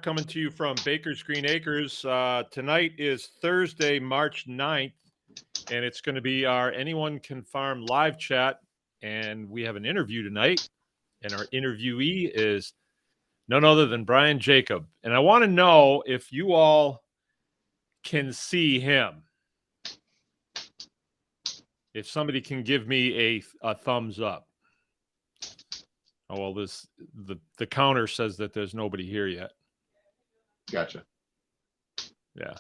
coming to you from Baker's Green Acres. Tonight is Thursday, March 9th, and it's going to be our Anyone Can Farm live chat. And we have an interview tonight, and our interviewee is none other than Bryan Jacob. And I want to know if you all can see him. If somebody can give me a thumbs up. Oh, well, the counter says that there's nobody here yet. Gotcha. Yeah.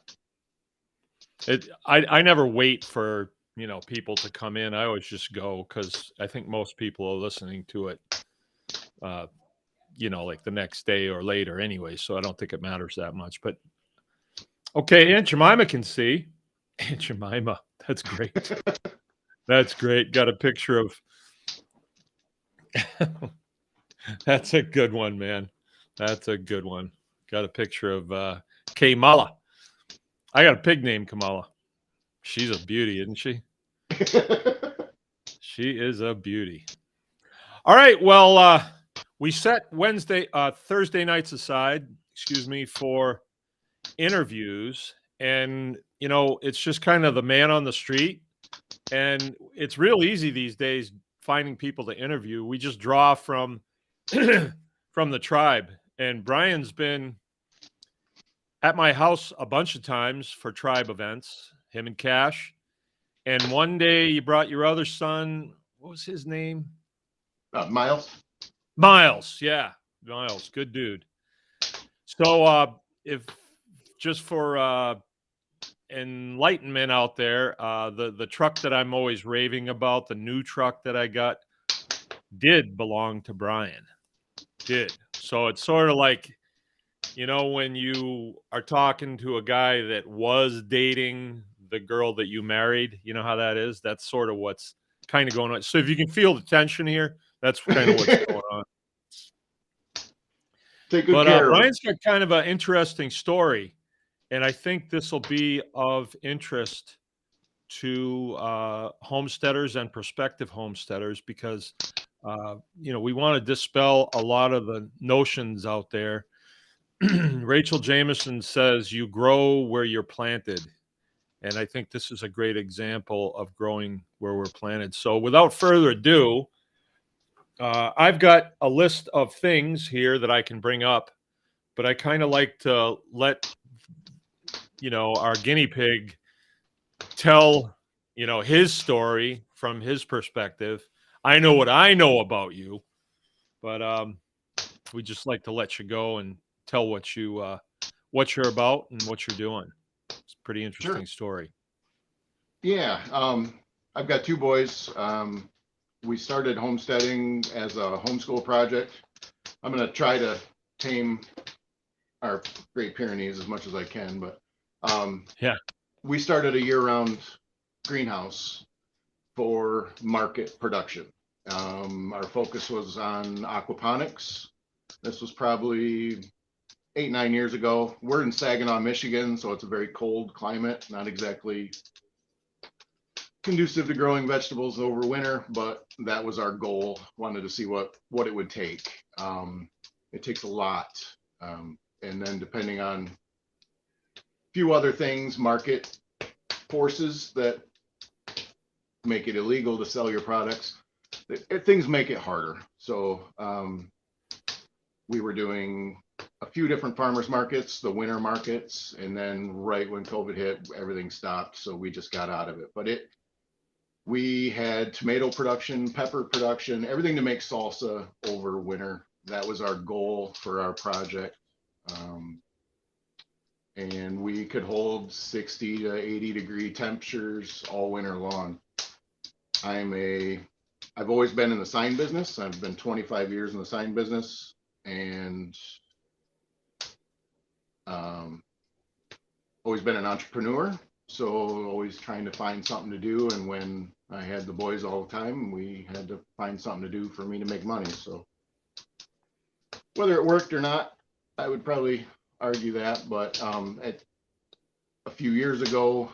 I never wait for, people to come in. I always just go because I think most people are listening to it, like the next day or later anyway. So I don't think it matters that much. But okay, Aunt Jemima can see. Aunt Jemima, that's great. That's great. Got a picture of. That's a good one, man. That's a good one. Got a picture of Kamala. I got a pig named Kamala. She's a beauty, isn't she? She is a beauty. All right. Well, we set Thursday nights aside, for interviews. And, it's just kind of the man on the street. And it's real easy these days finding people to interview. We just draw from the tribe. And Bryan's been at my house a bunch of times for tribe events, him and Cash. And one day you brought your other son. What was his name? Miles. Miles. Yeah. Miles. Good dude. So if just for enlightenment out there, the truck that I'm always raving about, the new truck that I got, did belong to Bryan. Did. So it's sort of like, when you are talking to a guy that was dating the girl that you married, you know how that is? That's sort of what's kind of going on. So if you can feel the tension here, that's kind of what's going on. Take good care. Bryan's got kind of an interesting story, and I think this will be of interest to homesteaders and prospective homesteaders because, we want to dispel a lot of the notions out there. Rachel Jameson says you grow where you're planted. And I think this is a great example of growing where we're planted. So without further ado, I've got a list of things here that I can bring up, but I kind of like to let, our guinea pig tell, his story from his perspective. I know what I know about you, but we just like to let you go and tell what you're about and what you're doing. It's a pretty interesting story. Yeah. I've got two boys. We started homesteading as a homeschool project. I'm going to try to tame our Great Pyrenees as much as I can, but we started a year-round greenhouse for market production. Our focus was on aquaponics. This was probably 8-9 years ago. We're in Saginaw, Michigan, so it's a very cold climate, not exactly conducive to growing vegetables over winter, but that was our goal. Wanted to see what it would take. It takes a lot, and then depending on a few other things, market forces that make it illegal to sell your products, things make it harder. So we were doing a few different farmers markets, the winter markets, and then right when COVID hit, everything stopped. So we just got out of it. But we had tomato production, pepper production, everything to make salsa over winter. That was our goal for our project. And we could hold 60 to 80 degree temperatures all winter long. I've always been in the sign business. I've been 25 years in the sign business, and always been an entrepreneur. So always trying to find something to do. And when I had the boys all the time, we had to find something to do for me to make money. So whether it worked or not, I would probably argue that. But a few years ago,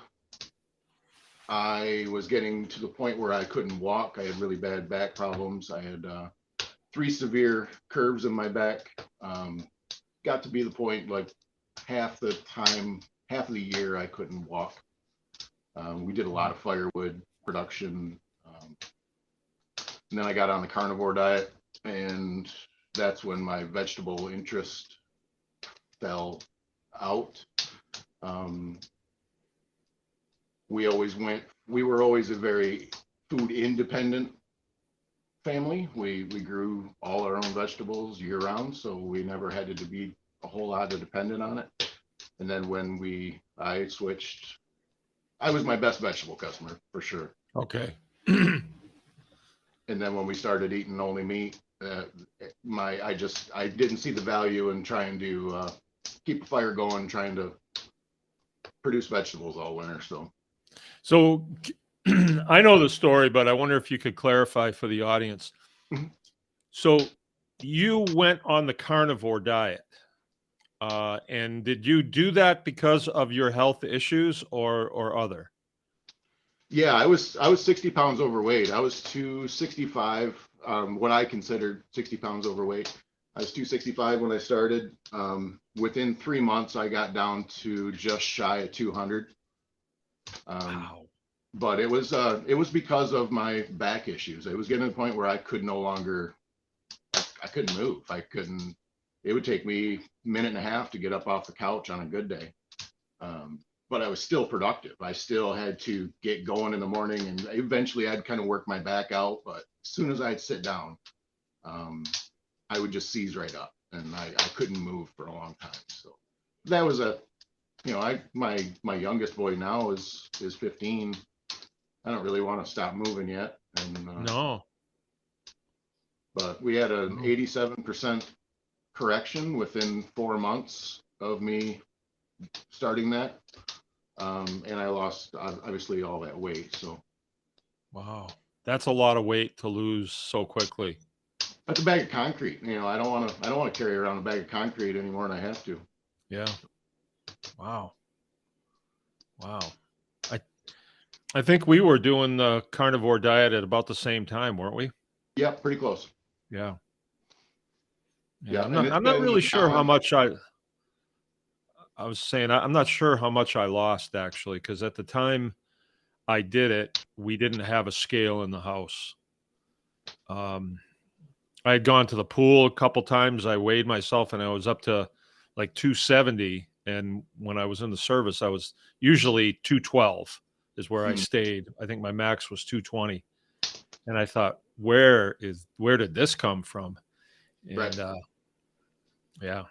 I was getting to the point where I couldn't walk. I had really bad back problems. I had 3 severe curves in my back. got to be the point like half the time, half of the year I couldn't walk. We did a lot of firewood production. And then I got on the carnivore diet, and that's when my vegetable interest fell out. We were always a very food independent family. We grew all our own vegetables year round, so we never had to be a whole lot of dependent on it. And then when I switched, I was my best vegetable customer for sure. Okay. And then when we started eating only meat, I didn't see the value in trying to keep a fire going, trying to produce vegetables all winter. So I know the story, but I wonder if you could clarify for the audience. Mhm. So you went on the carnivore diet, and did you do that because of your health issues or other? Yeah, I was 60 pounds overweight. I was 265, what I considered 60 pounds overweight. I was 265 when I started. Within 3 months, I got down to just shy of 200. Wow. But it was because of my back issues. It was getting to the point where I could no longer, I couldn't move. It would take me a minute and a half to get up off the couch on a good day. But I was still productive. I still had to get going in the morning, and eventually I'd kind of work my back out. But as soon as I'd sit down, I would just seize right up, and I couldn't move for a long time. So that was my youngest boy now is 15. I don't really want to stop moving yet. And No. but we had an 87% correction within 4 months of me starting that. And I lost obviously all that weight. So Wow. That's a lot of weight to lose so quickly. that's a bag of concrete. I don't want to carry around a bag of concrete anymore than I have to. Yeah. Wow. Wow. I think we were doing the carnivore diet at about the same time, weren't we? Yeah, pretty close. Yeah. Yeah, I'm and not, it's I'm not been really sure how common. much I was saying, I'm not sure how much I lost actually, because at the time I did it, we didn't have a scale in the house. I had gone to the pool a couple times. I weighed myself and I was up to like 270. And when I was in the service, I was usually 212 is where I stayed. I think my max was 220. And I thought, where did this come from? And Right. yeah, Yeah,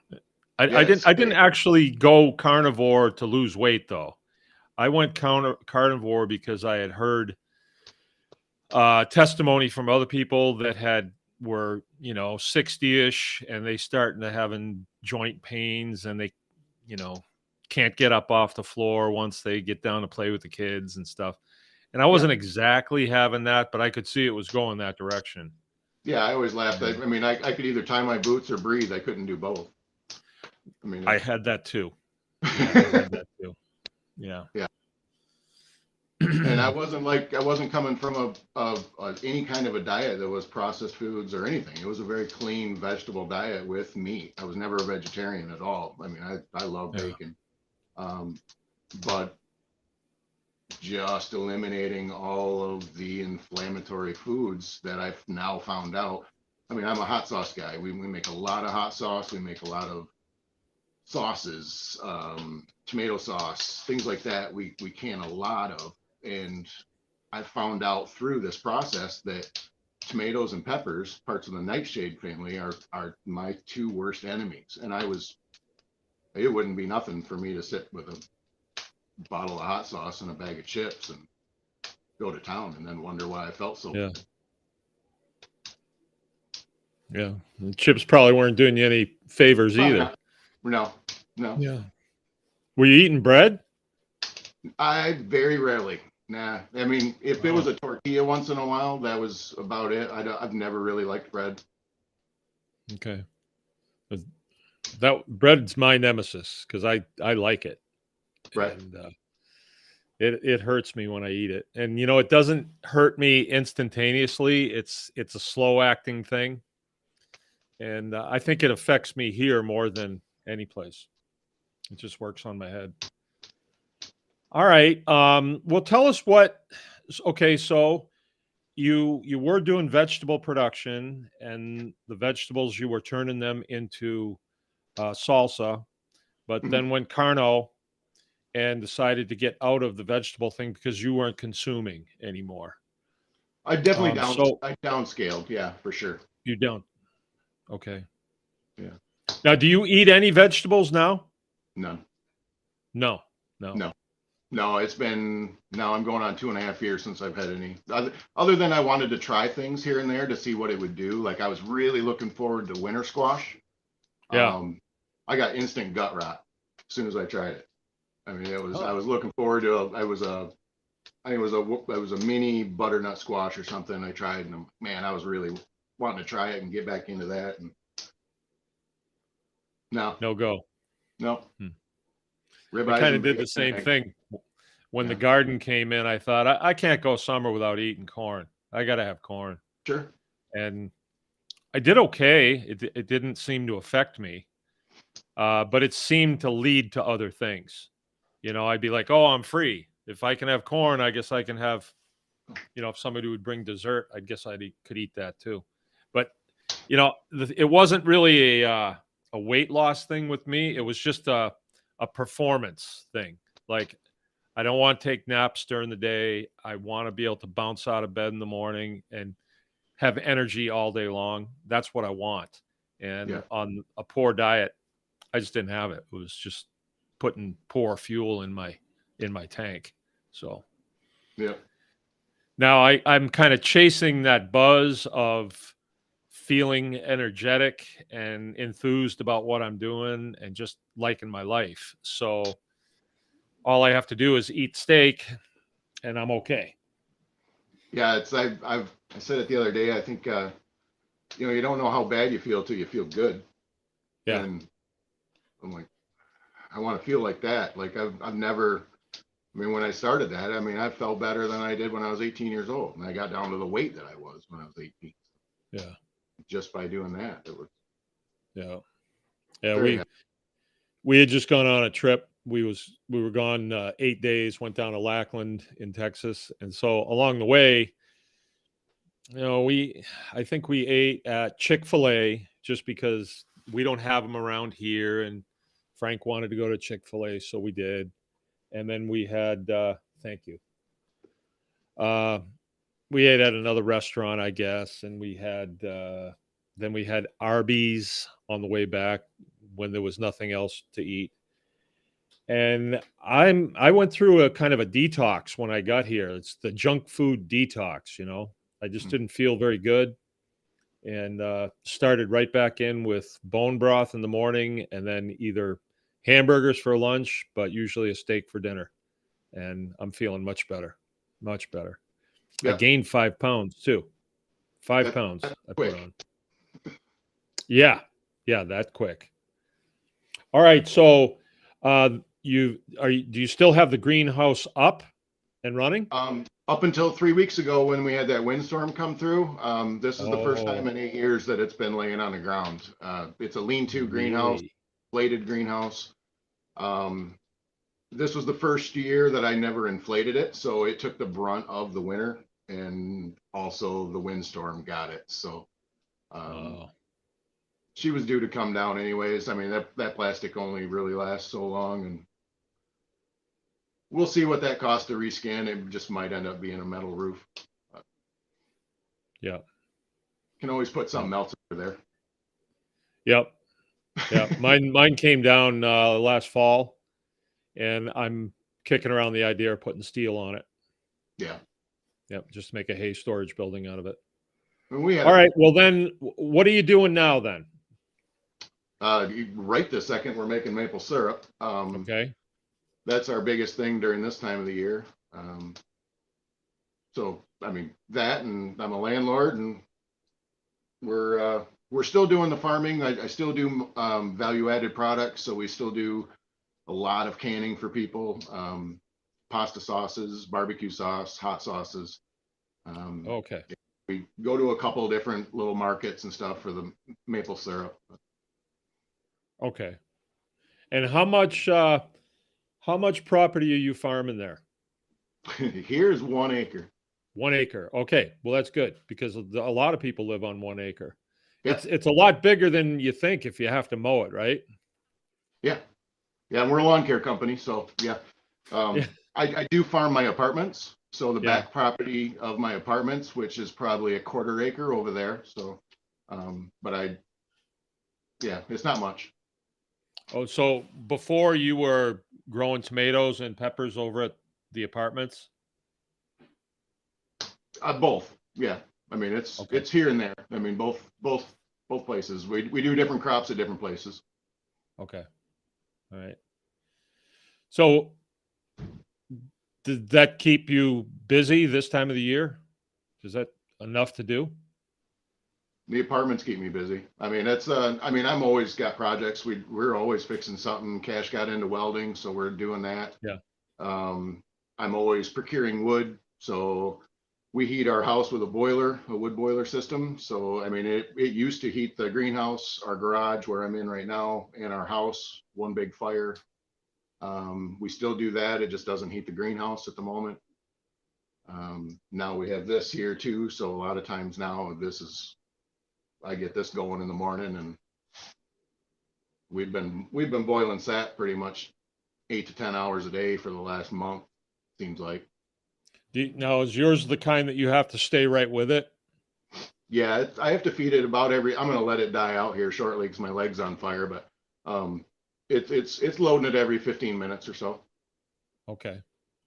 I didn't actually go carnivore to lose weight though. I went carnivore because I had heard testimony from other people that were 60ish, and they starting to having joint pains, and they can't get up off the floor once they get down to play with the kids and stuff. And I wasn't exactly having that, but I could see it was going that direction. Yeah, I always laughed. I mean, I could either tie my boots or breathe. I couldn't do both. I mean, I had that too. Yeah, I had that too. Yeah. Yeah. And I wasn't coming from any kind of a diet that was processed foods or anything. It was a very clean vegetable diet with meat. I was never a vegetarian at all. I mean, I love bacon. But just eliminating all of the inflammatory foods that I've now found out. I mean, I'm a hot sauce guy. We make a lot of hot sauce. We make a lot of sauces, tomato sauce, things like that. We can a lot of. And I found out through this process that tomatoes and peppers, parts of the nightshade family, are my two worst enemies. And it wouldn't be nothing for me to sit with a bottle of hot sauce and a bag of chips and go to town and then wonder why I felt so good. Yeah. The chips probably weren't doing you any favors either. No. Yeah. Were you eating bread? I very rarely. Nah. I mean, if it was a tortilla once in a while, that was about it. I've never really liked bread. Okay. That bread's my nemesis because I like it. Right. And it hurts me when I eat it. And it doesn't hurt me instantaneously. It's a slow acting thing. And I think it affects me here more than any place. It just works on my head. All right. Well, tell us what. Okay, so you were doing vegetable production, and the vegetables you were turning them into salsa, but Mhm. then went carno and decided to get out of the vegetable thing because you weren't consuming anymore. I definitely So I downscaled. Yeah, for sure. you don't. Okay. Yeah. Now, do you eat any vegetables now? None. No. No. No. No, it's been now I'm going on 2.5 years since I've had any other than I wanted to try things here and there to see what it would do. Like I was really looking forward to winter squash. Yeah. I got instant gut rot as soon as I tried it. I mean, I Oh, was looking forward to I think it was a mini butternut squash or something I tried, and man, I was really wanting to try it and get back into that. And no, no go. no, Hmm. I ribeyes kind of and did the bacon and same eggs. thing. When the Yeah, garden came in, I thought, I can't go summer without eating corn. I got to have corn. sure. And I did okay. It didn't seem to affect me, but it seemed to lead to other things. I'd be like, oh, I'm free. If I can have corn, I guess I can have, if somebody would bring dessert, I guess could eat that too. But, it wasn't really a weight loss thing with me. It was just a performance thing. Like, I don't want to take naps during the day. I want to be able to bounce out of bed in the morning and have energy all day long. That's what I want. Yeah, And on a poor diet, I just didn't have it. It was just putting poor fuel in my tank. So yeah, now I'm kind of chasing that buzz of feeling energetic and enthused about what I'm doing and just liking my life. So all I have to do is eat steak and I'm okay. yeah. I said it the other day. I think you don't know how bad you feel till you feel good, Yeah. and I'm like, I want to feel like that. Like I've never. I mean, when I started that, I mean, I felt better than I did when I was 18 years old, and I got down to the weight that I was when I was 18 Yeah. just by doing that. It was Yeah. Yeah. very We had just gone on a trip. We were gone 8 days, went down to Lackland in Texas. And so along the way, I think we ate at Chick-fil-A just because we don't have them around here. And Frank wanted to go to Chick-fil-A. So we did. And then we had, thank you. Uh, we ate at another restaurant, I guess. And then we had Arby's on the way back when there was nothing else to eat. And I went through a kind of a detox when I got here. It's the junk food detox. I just didn't feel very good and started right back in with bone broth in the morning and then either hamburgers for lunch, but usually a steak for dinner. And I'm feeling much better. Much better. I yeah. gained 5 pounds too. 5 That, pounds that's I put quick. on. Yeah. Yeah, that quick. All right. So do you still have the greenhouse up and running? Up until 3 weeks ago when we had that windstorm come through, this is the first time Oh, in 8 years that it's been laying on the ground. It's a lean-to greenhouse, really? inflated greenhouse. Um, this was the first year that I never inflated it, so it took the brunt of the winter, and also the windstorm got it. So Oh, she was due to come down anyways. I mean, that plastic only really lasts so long, and we'll see what that costs to reskin. It just might end up being a metal roof. yeah. Can always put Yep. something else over there. Yep. Yep. Mine came down last fall, and I'm kicking around the idea of putting steel on it. Yeah. Yep. Just to make a hay storage building out of it. And we had All right. Well, then, what are you doing now then? right this second, we're making maple syrup. Okay. That's our biggest thing during this time of the year. So, I mean, that, and I'm a landlord, and we're still doing the farming. I still do value added products. So we still do a lot of canning for people, pasta sauces, barbecue sauce, hot sauces. Okay. We go to a couple of different little markets and stuff for the maple syrup. Okay. And how much property are you farming there? Here's 1 acre. 1 acre. Okay. Well, that's good because a lot of people live on 1 acre. Yeah, It's a lot bigger than you think if you have to mow it, right? yeah, yeah. And we're a lawn care company, so yeah. Yeah. I do farm my apartments. So the Yeah. back property of my apartments, which is probably a 1/4 acre over there. So, but yeah, it's not much. Oh, so before you were growing tomatoes and peppers over at the apartments? Both. Yeah. I mean, it's Okay. it's here and there. I mean, both places. We do different crops at different places. Okay. All right. So did that keep you busy this time of the year? Is that enough to do? The apartments keep me busy. I mean, I mean, I'm always got projects. We're always fixing something. Cash got into welding, so we're doing that. Yeah. Um, I'm always procuring wood. So we heat our house with a wood boiler system. So, I mean, it used to heat the greenhouse, our garage where I'm in right now, and our house, one big fire. We still do that. It just doesn't heat the greenhouse at the moment. Now we have this here too. So a lot of times now I get this going in the morning, and we've been boiling sat pretty much 8 to 10 hours a day for the last month, seems like. Now, is yours the kind that you have to stay right with it? Yeah, I have to feed it about I'm gonna let it die out here shortly because my leg's on fire, but um, it's loading it every 15 minutes or so Okay.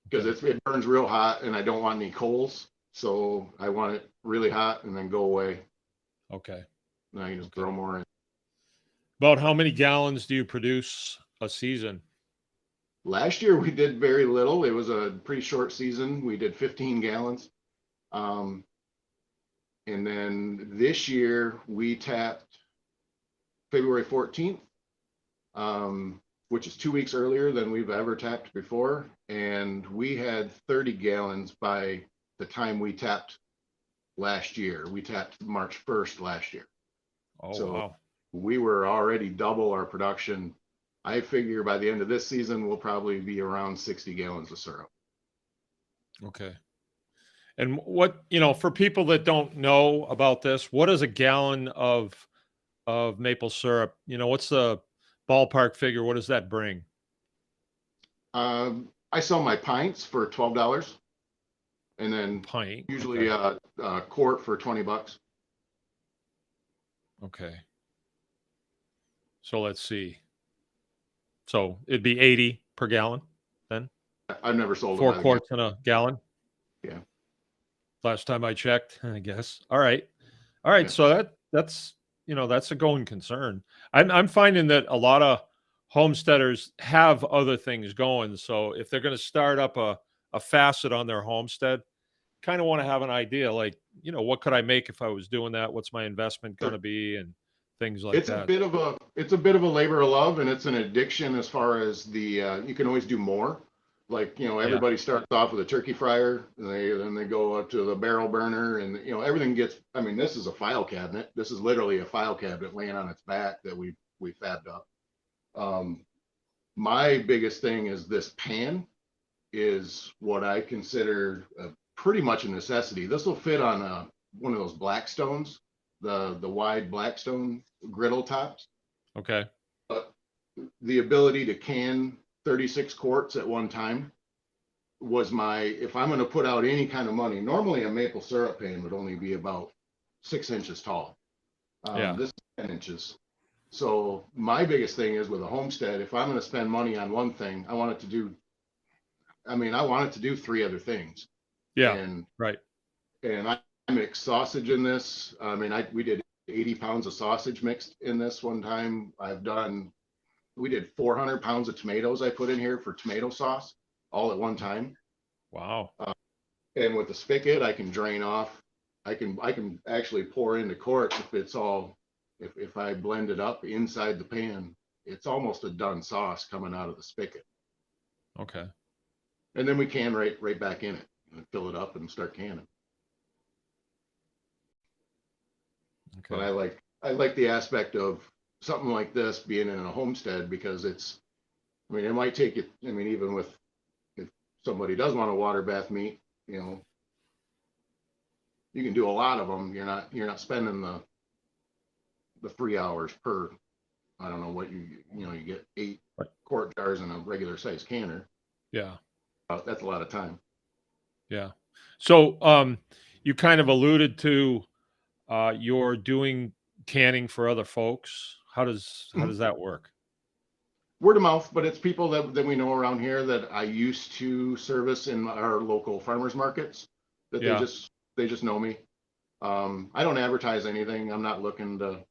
because Okay. it burns real hot, and I don't want any coals, so I want it really hot and then go away. Okay. And I can just Okay. throw more in. About how many gallons do you produce a season? Last year we did very little. It was a pretty short season. We did 15 gallons. Um, and then this year we tapped February 14th, which is 2 weeks earlier than we've ever tapped before. And we had 30 gallons by the time we tapped last year. We tapped March 1st last year. Oh, So wow. we were already double our production. I figure by the end of this season, we'll probably be around 60 gallons of syrup. Okay. And what, for people that don't know about this, what is a gallon of maple syrup? What's the ballpark figure? What does that bring? I sell my pints for $12, and A then pint. usually Okay. a quart for $20. Okay. So let's see. So it'd be 80 per gallon then? I've never sold it Four by the gallon. quarts in a gallon. Yeah, Last time I checked, I guess. All right. All right. yeah. So that's a going concern. I'm finding that a lot of homesteaders have other things going. So if they're going to start up a facet on their homestead, kind of want to have an idea like, what could I make if I was doing that? What's my investment going Sure. to be and things like It's a that. bit of a labor of love, and it's an addiction as far as you can always do more. Like, Yeah. everybody starts off with a turkey fryer, and then they go up to the barrel burner, and everything gets. I mean, this is a file cabinet. This is literally a file cabinet laying on its back that we fabbed up. Um, my biggest thing is this pan is what I consider pretty much a necessity. This will fit on one of those Blackstones, the wide Blackstone griddle tops. Okay. But the ability to can 36 quarts at one time was if I'm going to put out any kind of money, normally a maple syrup pan would only be about 6 inches tall. Yeah. This is 10 inches. So my biggest thing is with a homestead, if I'm going to spend money on one thing, I want it to do three other things. Yeah. And Right. I mixed sausage in this. I mean, we did 80 pounds of sausage mixed in this one time. We did 400 pounds of tomatoes I put in here for tomato sauce all at one time. Wow. And with the spigot, I can drain off. I can actually pour into quarts if I blend it up inside the pan, it's almost a done sauce coming out of the spigot. Okay. And then we can right back in it and fill it up and start canning. But Okay. I like the aspect of something like this being in a homestead because I mean, it might take it. I mean, even with if somebody does want a water bath meet, you know, you can do a lot of them. You're not spending the 3 hours per. I don't know what you get 8 Right. quart jars in a regular size canner. Yeah. That's a lot of time. Yeah. So you kind of alluded to you're doing canning for other folks. How does that work? Word of mouth, but it's people that we know around here that I used to service in our local farmers markets that Yeah. they just know me. I don't advertise anything. I'm not looking to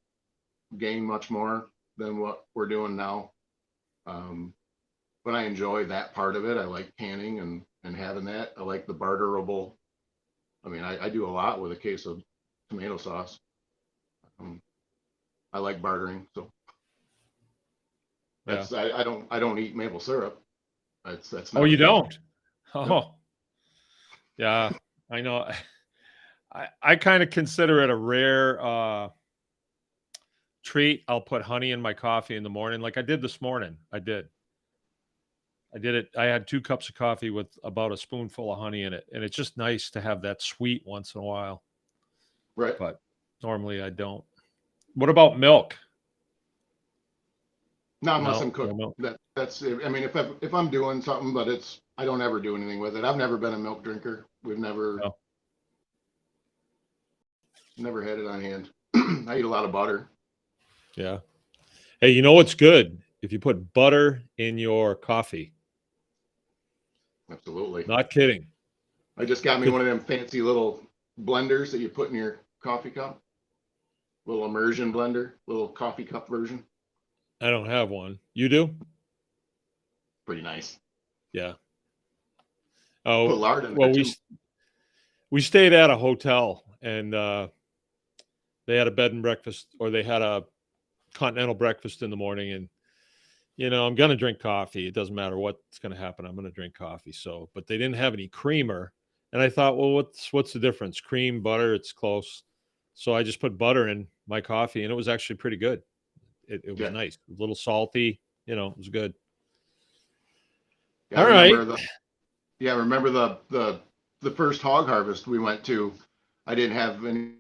gain much more than what we're doing now. But I enjoy that part of it. I like canning and having that. I like the barterable. I mean, I do a lot with a case of tomato sauce. I like bartering, so Yeah. I don't eat maple syrup. That's Oh, not a you thing. don't? Oh, Nope. yeah. I know. I kind of consider it a rare treat. I'll put honey in my coffee in the morning, like I did this morning. I did it. I had 2 cups of coffee with about a spoonful of honey in it, and it's just nice to have that sweet once in a while. Right. But normally I don't. What about milk? Not unless No, I'm no cooking. milk. That's I mean, if I'm doing something, but I don't ever do anything with it. I've never been a milk drinker. We've No. never had it on hand. I eat a lot of butter. Yeah. Hey, you know what's good? If you put butter in your coffee. Absolutely. Not kidding. I just got me Good. one of them fancy little blenders that you put in your coffee cup. Little immersion blender, little coffee cup version. I don't have one. You do? Pretty nice. Yeah. Put Oh, lard in there well, too. we stayed at a hotel, and they had a bed and breakfast, or they had a continental breakfast in the morning. And I'm gonna drink coffee. It doesn't matter what's gonna happen. I'm gonna drink coffee. So, but they didn't have any creamer, and I thought, well, what's the difference? Cream, butter, it's close. So I just put butter in my coffee, and it was actually pretty good. It was Yeah. nice, a little salty. It was good. Yeah, All right. remember the first hog harvest we went to. I didn't have any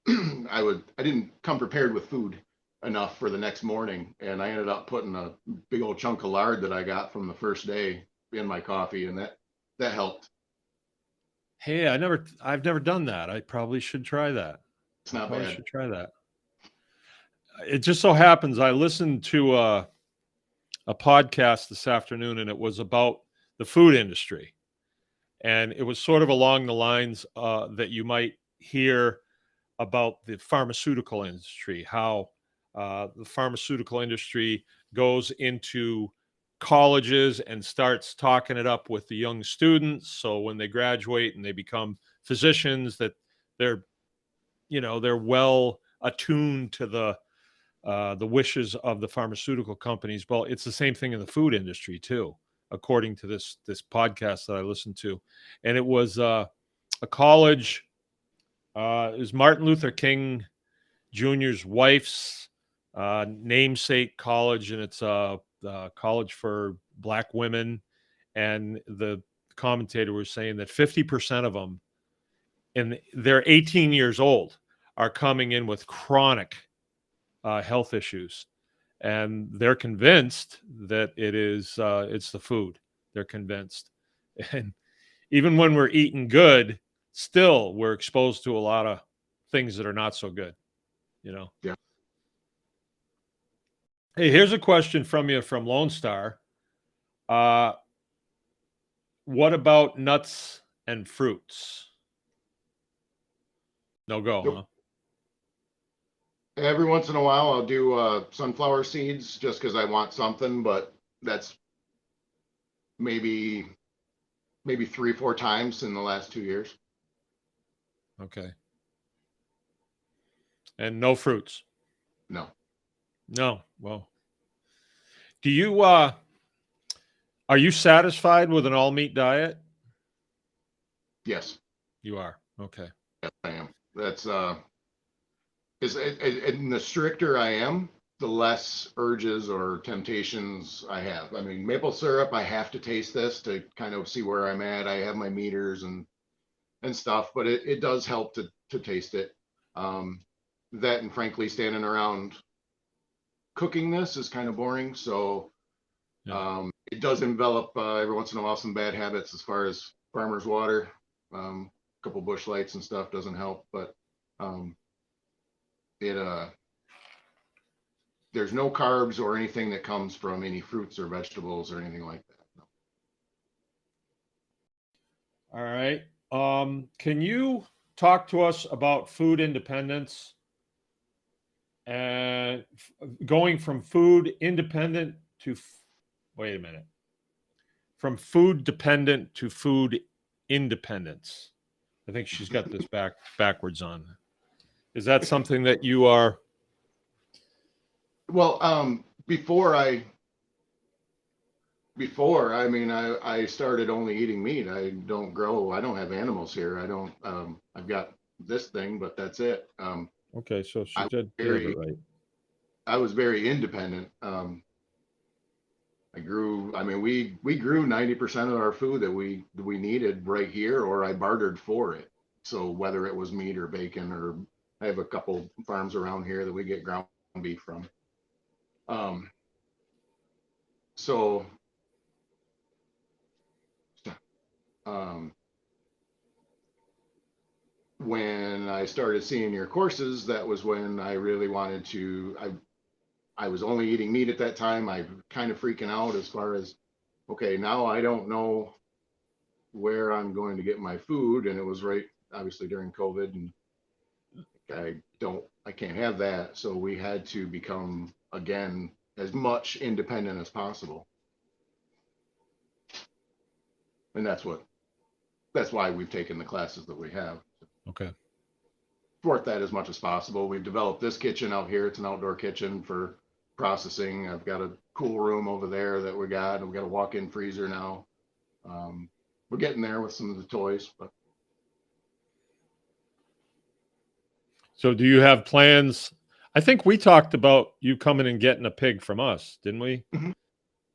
I didn't come prepared with food enough for the next morning, and I ended up putting a big old chunk of lard that I got from the first day in my coffee, and that helped. Hey, I've never done that. I probably should try that. It's not bad. It just so happens I listened to a podcast this afternoon, and it was about the food industry. And it was sort of along the lines that you might hear about the pharmaceutical industry, how the pharmaceutical industry goes into colleges and starts talking it up with the young students. So when they graduate and they become physicians, that they're they're well attuned to the wishes of the pharmaceutical companies. Well, it's the same thing in the food industry too, according to this podcast that I listened to. And it was a college. It was Martin Luther King Jr.'s wife's namesake college, and it's a college for Black women. And the commentator was saying that 50% of them, and they're 18 years old, are coming in with chronic health issues, and they're convinced that it's the food. They're convinced, and even when we're eating good, still we're exposed to a lot of things that are not so good. Yeah. Hey, here's a question from you from Lone Star. What about nuts and fruits? No go, Nope. huh? Every once in a while, I'll do sunflower seeds just because I want something, but that's maybe 3-4 times in the last 2 years. Okay. And no fruits? No. No. Well, do you are you satisfied with an all meat diet? Yes. You are. Okay. Yes, I am. That's and the stricter I am, the less urges or temptations I have. I mean, maple syrup, I have to taste this to kind of see where I'm at. I have my meters and stuff, but it does help to taste it. That and frankly, standing around cooking this is kind of boring. So it does envelop every once in a while some bad habits as far as farmer's water. A couple bush lights and stuff doesn't help, but there's no carbs or anything that comes from any fruits or vegetables or anything like that. No. All right. Can you talk to us about food independence and going from food independent to, wait a minute, from food dependent to food independence? I think she's got this backwards on. Is that something that you are? Well, before I mean, I started only eating meat. I don't have animals here. I've got this thing, but that's it. Okay, so she did a bit right. I was very independent. I mean, we grew 90% of our food that we needed right here, or I bartered for it. So whether it was meat or bacon, or I have a couple farms around here that we get ground beef from. So when I started seeing your courses, that was when I really wanted to, I was only eating meat at that time. I'm kind of freaking out as far as, okay, now I don't know where I'm going to get my food. And it was right, obviously during COVID, and I can't have that. So we had to become, again, as much independent as possible. And that's why we've taken the classes that we have. Okay. Thwart that as much as possible. We've developed this kitchen out here. It's an outdoor kitchen for processing. I've got a cool room over there that we got. We've got a walk-in freezer now. We're getting there with some of the toys, but. So do you have plans? I think we talked about you coming and getting a pig from us, didn't we? Mm-hmm.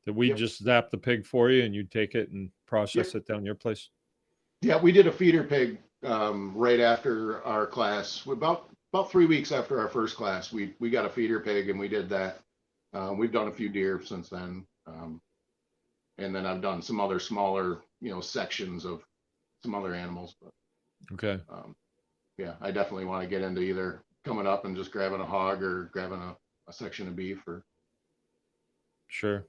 Did we Yep. just zap the pig for you and you take it and process it down your place? Yeah, we did a feeder pig right after our class. About 3 weeks after our first class, we got a feeder pig and we did that. We've done a few deer since then. And then I've done some other smaller, sections of some other animals. But, okay. Yeah, I definitely want to get into either coming up and just grabbing a hog or grabbing a section of beef. Or sure.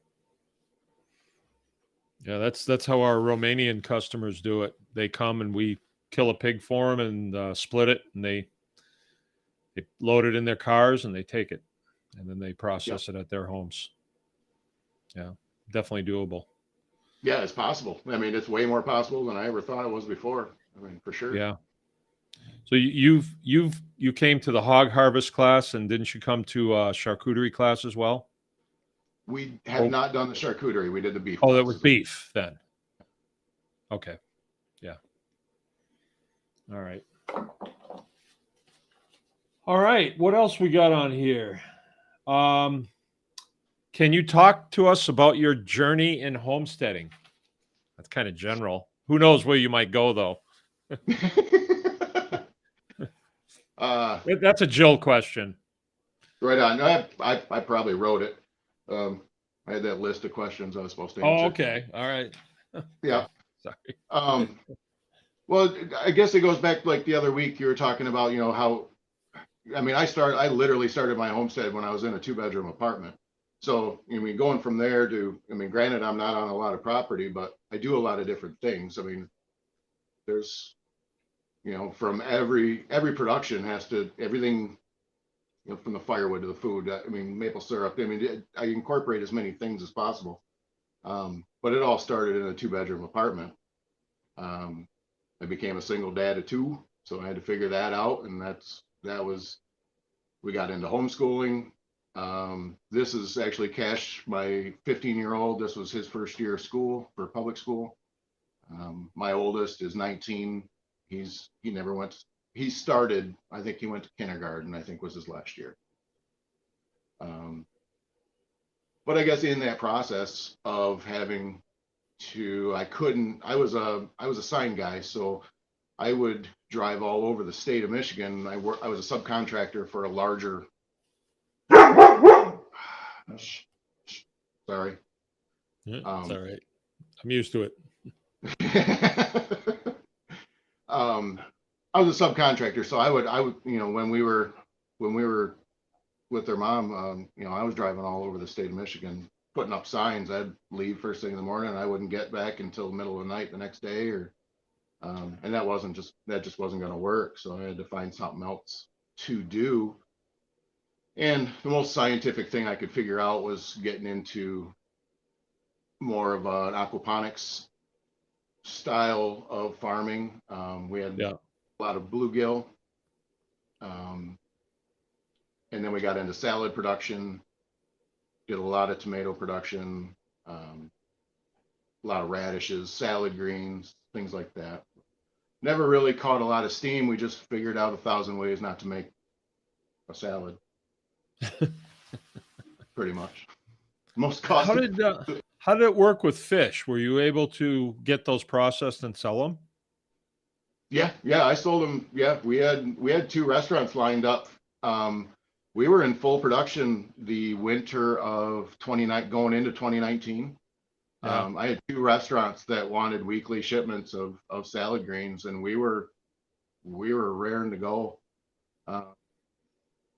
Yeah, that's how our Romanian customers do it. They come and we kill a pig for them and split it, and they load it in their cars and they take it, and then they process it at their homes. Yeah, definitely doable. Yeah, it's possible. I mean, it's way more possible than I ever thought it was before. I mean, for sure. Yeah. So you came to the hog harvest class, and didn't you come to charcuterie class as well? We have not done the charcuterie. We did the beef. Oh, that was beef then. Okay. Yeah. All right. All right. What else we got on here? Can you talk to us about your journey in homesteading? That's kind of general. Who knows where you might go, though? That's a Jill question. Right on. I probably wrote it. I had that list of questions I was supposed to answer. Oh, okay. All right. Yeah. Sorry. Well, I guess it goes back like the other week you were talking about, how, I mean, I literally started my homestead when I was in a 2-bedroom apartment. So, I mean, going from there to, I mean, granted, I'm not on a lot of property, but I do a lot of different things. I mean, there's, from every production has to, everything, from the firewood to the food. I mean, maple syrup. I mean, I incorporate as many things as possible. But it all started in a 2-bedroom apartment. I became a single dad of 2, so I had to figure that out, and we got into homeschooling. This is actually Cash, my 15-year-old. This was his first year of school for public school. My oldest is 19. He started, I think he went to kindergarten, I think was his last year. But I guess in that process of having to, I was a sign guy, so I would drive all over the state of Michigan. I was a subcontractor for a larger, sorry. Yeah, it's all right. I'm used to it. I was a subcontractor, so I would, when we were with their mom, I was driving all over the state of Michigan, putting up signs. I'd leave first thing in the morning, and I wouldn't get back until the middle of the night the next day, and that just wasn't going to work. So I had to find something else to do. And the most scientific thing I could figure out was getting into more of an aquaponics style of farming. We had a lot of bluegill. And then we got into salad production, did a lot of tomato production, a lot of radishes, salad greens, things like that. Never really caught a lot of steam. We just figured out 1,000 ways not to make a salad. Pretty much. Most cost. How did it work with fish? Were you able to get those processed and sell them? Yeah, I sold them. Yeah, we had 2 restaurants lined up. We were in full production the winter of going into 2019. Yeah. I had 2 restaurants that wanted weekly shipments of salad greens, and we were raring to go.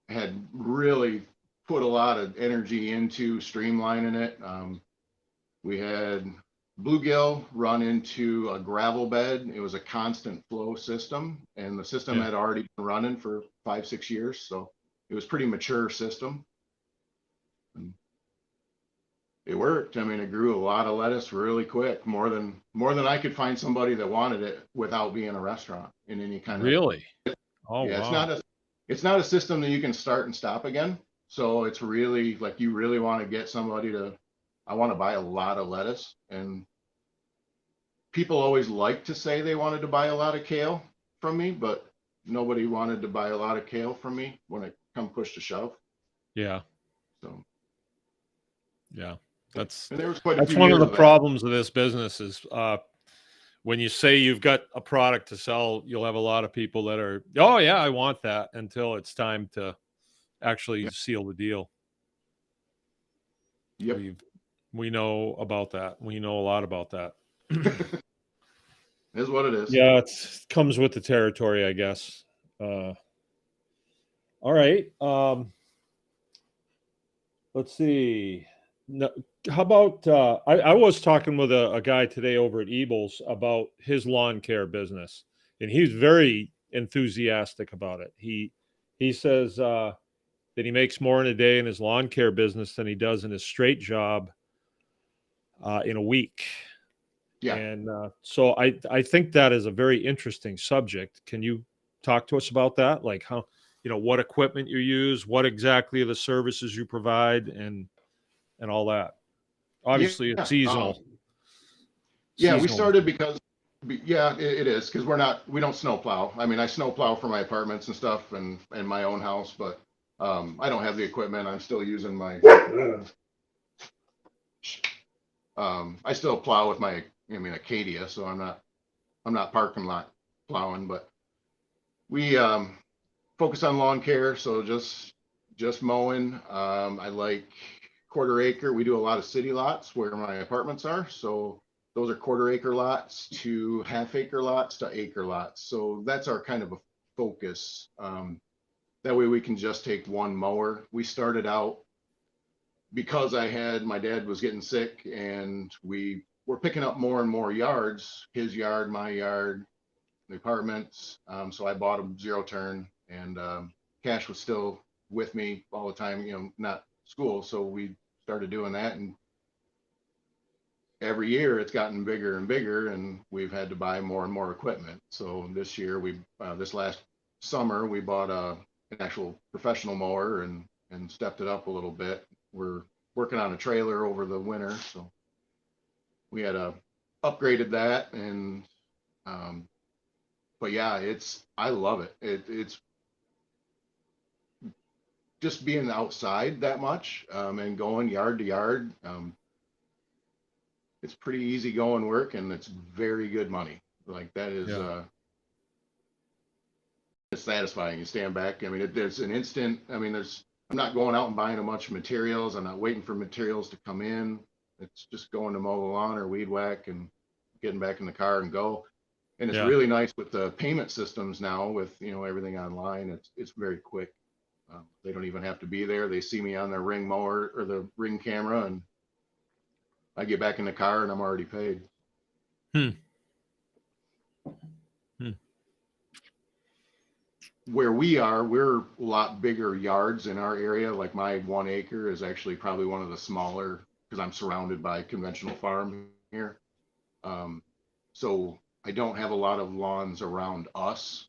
Had really put a lot of energy into streamlining it. We had bluegill run into a gravel bed. It was a constant flow system, and the system had already been running for 5-6 years, so it was pretty mature system. And it worked. I mean, it grew a lot of lettuce really quick, more than I could find somebody that wanted it without being a restaurant in any kind of. Really? Oh, yeah, wow. it's not a system that you can start and stop again. So it's really like you really want to get somebody to, I want to buy a lot of lettuce. And people always like to say they wanted to buy a lot of kale from me, but nobody wanted to buy a lot of kale from me when it come push to shove. Yeah. So yeah, that's and there was quite a that's few one of years the of that. problems of this business is when you say you've got a product to sell, you'll have a lot of people that are, oh yeah, I want that, until it's time to actually seal the deal. Yep. We know about that. We know a lot about that. Is what it is. Yeah, it comes with the territory, I guess. All right. Let's see. No, how about I was talking with a guy today over at Ebles about his lawn care business, and he's very enthusiastic about it. He says that he makes more in a day in his lawn care business than he does in his straight job in a week. Yeah. And so I think that is a very interesting subject. Can you talk to us about that? Like how, what equipment you use, what exactly are the services you provide, and all that. Obviously, it's seasonal. Yeah, we started because, it is because we don't snow plow. I mean, I snow plow for my apartments and stuff and my own house, but I don't have the equipment. I'm still using my, I still plow with my, Acadia, so I'm not parking lot plowing, but we focus on lawn care, so just mowing. I like quarter acre. We do a lot of city lots where my apartments are, so those are quarter acre lots to half acre lots to acre lots. So that's our kind of a focus. That way we can just take one mower. We started out because my dad was getting sick, and we were picking up more and more yards, his yard, my yard, the apartments. So I bought a zero turn, and Cash was still with me all the time, not school. So we started doing that, and every year it's gotten bigger and bigger, and we've had to buy more and more equipment. So this year this last summer, we bought an actual professional mower and stepped it up a little bit. We're working on a trailer over the winter, so we had upgraded that, and but yeah, I love it. It's just being outside that much, and going yard to yard, it's pretty easy going work, and it's very good money. Like that is, Yeah. it's satisfying. You stand back. I mean, there's an instant. I mean, I'm not going out and buying a bunch of materials. I'm not waiting for materials to come in. It's just going to mow the lawn or weed whack and getting back in the car and go. And it's Yeah. really nice with the payment systems now with, everything online. It's very quick. They don't even have to be there. They see me on their ring mower or the ring camera, and I get back in the car and I'm already paid. Hmm. Hmm. Where we are, we're a lot bigger yards in our area. Like my 1 acre is actually probably one of the smaller because I'm surrounded by conventional farm here. So I don't have a lot of lawns around us,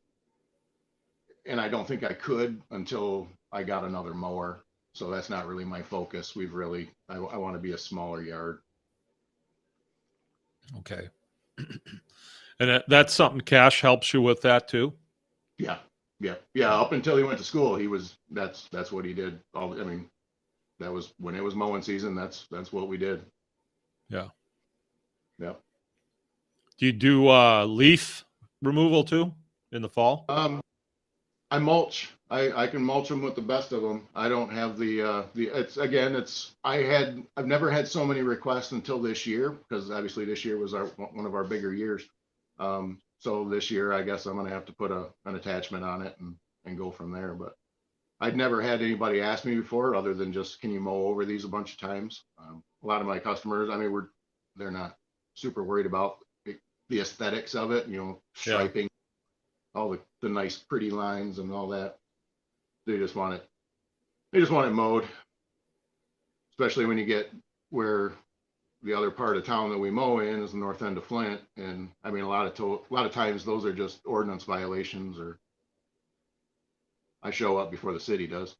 and I don't think I could until I got another mower. So that's not really my focus. I want to be a smaller yard. Okay. And that's something Cash helps you with that too. Yeah, yeah. Up until he went to school, that's what he did. I mean, that was when it was mowing season. That's what we did. Yeah. Yeah. Do you do leaf removal too in the fall? I mulch. I can mulch them with the best of them. I don't have I've never had so many requests until this year, because obviously this year was one of our bigger years. So this year I guess I'm gonna have to put an attachment on it and go from there. But I'd never had anybody ask me before other than just, can you mow over these a bunch of times? A lot of my customers, I mean, they're not super worried about the aesthetics of it, Yeah. striping, all the nice pretty lines and all that. They just want it mowed, especially when you get where the other part of town that we mow in is the north end of Flint. And I mean, a lot of times those are just ordinance violations, or I show up before the city does.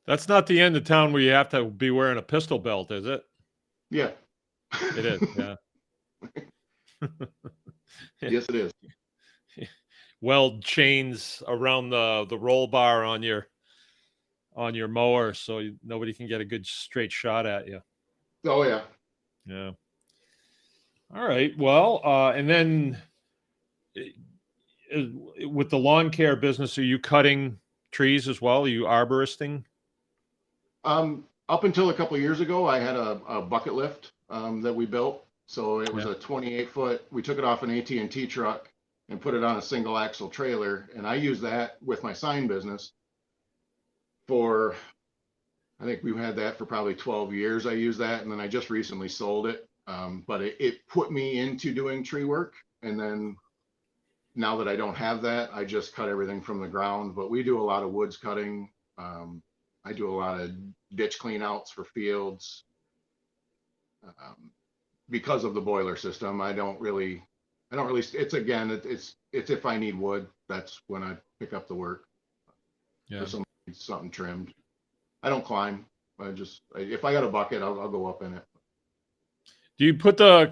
That's not the end of town where you have to be wearing a pistol belt, is it? Yeah. It is. Yeah. Yes, it is. Weld chains around the roll bar on your mower so nobody can get a good straight shot at you. Oh yeah. Yeah. All right. Well, and then with the lawn care business, are you cutting trees as well? Are you arboristing? Up until a couple of years ago, I had a bucket lift that we built. So it was Yeah. a 28-foot. We took it off an AT&T truck and put it on a single axle trailer, and I used that with my sign business for, I think we had that for probably 12 years. I used that, and then I just recently sold it. But it put me into doing tree work, and then now that I don't have that, I just cut everything from the ground. But we do a lot of woods cutting. I do a lot of ditch clean outs for fields. Because of the boiler system, I don't really, it's if I need wood, that's when I pick up the work. Yeah. If somebody needs something trimmed, I don't climb. If I got a bucket, I'll go up in it. Do you put the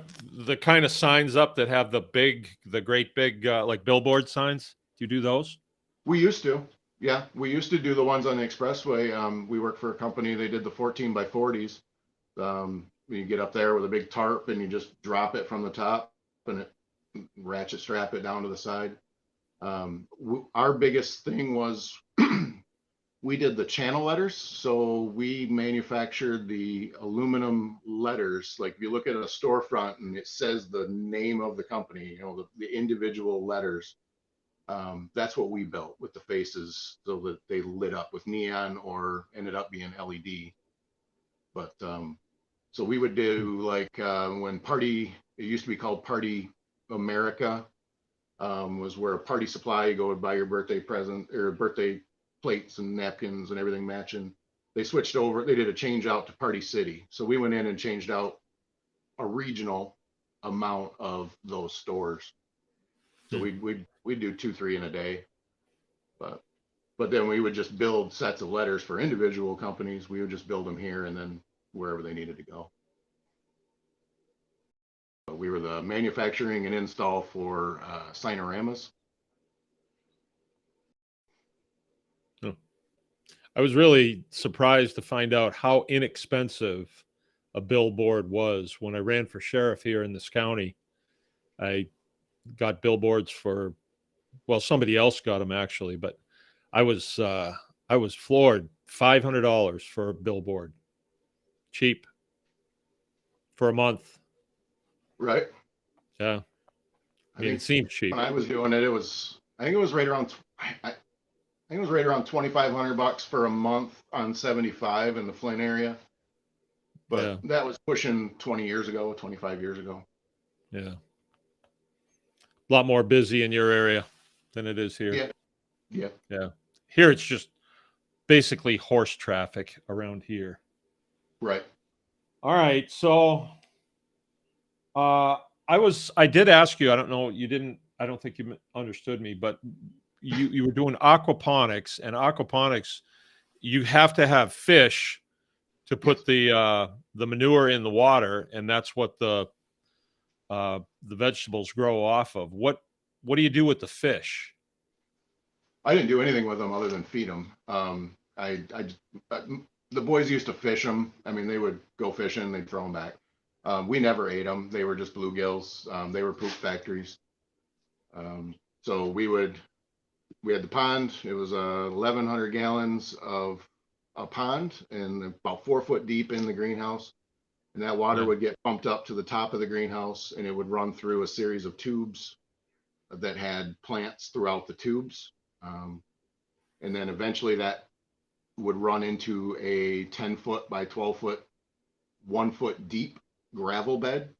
kind of signs up that have the great big like billboard signs? Do you do those? We used to, yeah, we used to do the ones on the expressway. We worked for a company. They did the 14 by 40s. You get up there with a big tarp and you just drop it from the top and it ratchet strap it down to the side. Our biggest thing was we did the channel letters. So we manufactured the aluminum letters. Like if you look at a storefront and it says the name of the company, the individual letters, that's what we built with the faces so that they lit up with neon or ended up being LED. But so we would do like when it used to be called Party America, was where a party supply, you go and buy your birthday present or birthday plates and napkins and everything matching. They switched over, they did a change out to Party City. So we went in and changed out a regional amount of those stores. So we'd do 2-3 in a day. But then we would just build sets of letters for individual companies. We would just build them here and then wherever they needed to go. But we were the manufacturing and install for Signoramas. I was really surprised to find out how inexpensive a billboard was when I ran for sheriff here in this county. I got billboards for, well, somebody else got them actually, but I was floored. $500 for a billboard, cheap for a month. Right. Yeah, I mean, it seemed cheap. When I was doing it, I think it was right around, I think it was right around $2,500 for a month on 75 in the Flint area. But Yeah, that was pushing 20 years ago, 25 years ago. yeah. A lot more busy in your area than it is here. Yeah. Yeah. Yeah. Here it's just basically horse traffic around here. Right. All right. So I did ask you, I don't know, I don't think you understood me, but you were doing aquaponics, and aquaponics, you have to have fish to put Yes. the manure in the water, and that's what the vegetables grow off of. What do you do with the fish? I didn't do anything with them other than feed them. The boys used to fish them. I mean, they would go fishing, they'd throw them back. We never ate them. They were just bluegills. They were poop factories. So we had the pond. It was 1,100 gallons of a pond and about 4 foot deep in the greenhouse. And that water Yeah. would get pumped up to the top of the greenhouse, and it would run through a series of tubes that had plants throughout the tubes. And then eventually that would run into a 10 foot by 12 foot, 1 foot deep gravel bed.